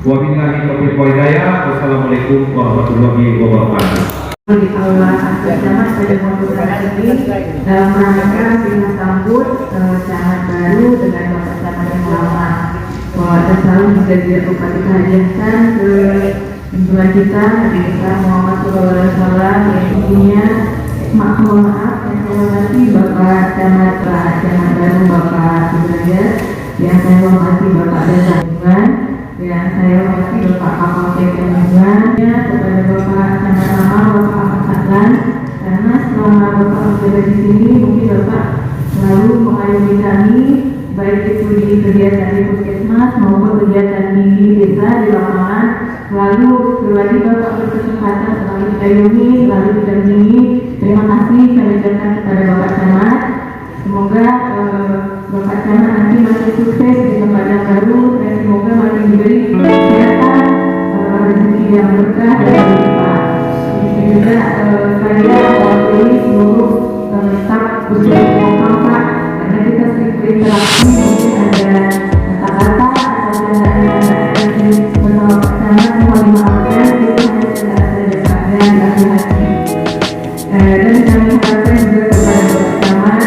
Wabillahi taufiq wal hidayah. Wassalamualaikum warahmatullahi wabarakatuh. Di aula camat pada Montara ini dalam rangka kita sambut camat baru dengan bapak camat yang lama. Dan selalu juga dia bupati hadiahkan ke lingkungan kita Muhammad SAW yang tentunya mohon maaf yang saya hormati Bapak Camat baru Bapak Hidayat, yang saya hormati Bapak Desa Lingkungan, yang saya hormati Bapak Kapolsek Lingkungan, kepada Bapak Camat lama Bapak Ahmad Satlan, karena selama Bapak berada di sini mungkin Bapak selalu mengayomi kami baik itu di kegiatan di puskesmas maupun kegiatan di desa di lapangan. Lalu selagi Bapak berkesempatan selalu diayomi, selalu didampingi. Terima kasih kami ucapkan kepada Bapak Camat. Semoga Bapak Camat nanti masih sukses di tempat yang baru dan semoga masih diberi kesehatan, rezeki yang berkah dan berlimpah. Begitu juga saya mewakili seluruh staf puskesmas Kampak, karena kita sering berinteraksi, mungkin ada kata-kata atau candaan bersama Pak Camat, mohon dimaafkan itu hanya candaan saja dan hati-hati. Dan kami harapkan juga kepada Bapak Camat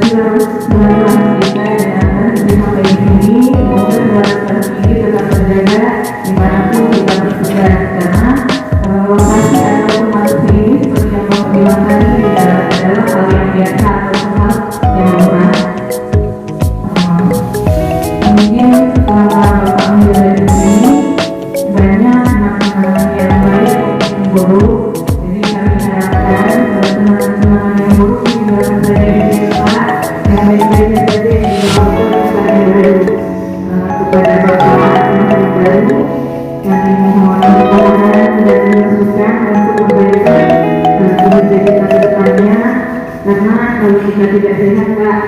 silaturahmi kita dan nanti sampai di sini semoga silaturahmi ini tetap terjaga dimanapun kita bertugas, karena lokasi atau masuk sini seperti yang Bapak bilang tadi adalah hal yang biasa atau hal yang lumrah. Mungkin selama Bapak menjadi di sini banyak kenangan yang baik yang buruk. Jadi kami harapkan kenangan yang buruk juga akan terjadi di depan, yang baik-baiknya saja yang dilakukan kepada yang baru. Kepada Bapak yang baru, kami mohon dukungan dan masukan untuk memperbaiki kinerja kita ke depannya, karena kalau kita tidak sehat Pak,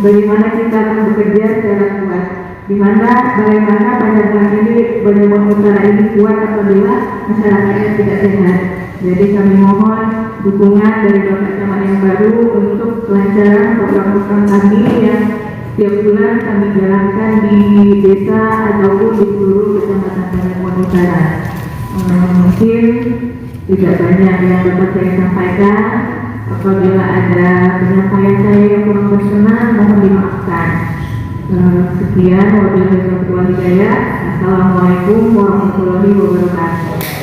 bagaimana kita akan bekerja secara kuat? Bagaimana Pajatungan ini, Pajatungan Utara ini kuat apabila masyarakatnya tidak sehat? Jadi kami mohon dukungan dari Bapak Camat yang baru untuk kelancaran program-program kami yang setiap bulan kami jalankan di desa ataupun di seluruh kecamatan Pajatungan Utara. Mungkin tidak banyak yang dapat saya sampaikan. Apabila ada penyampaian saya yang kurang berkenan, mohon dimaafkan. Sekian, wabillahi taufiq wal hidayah. Assalamualaikum warahmatullahi wabarakatuh.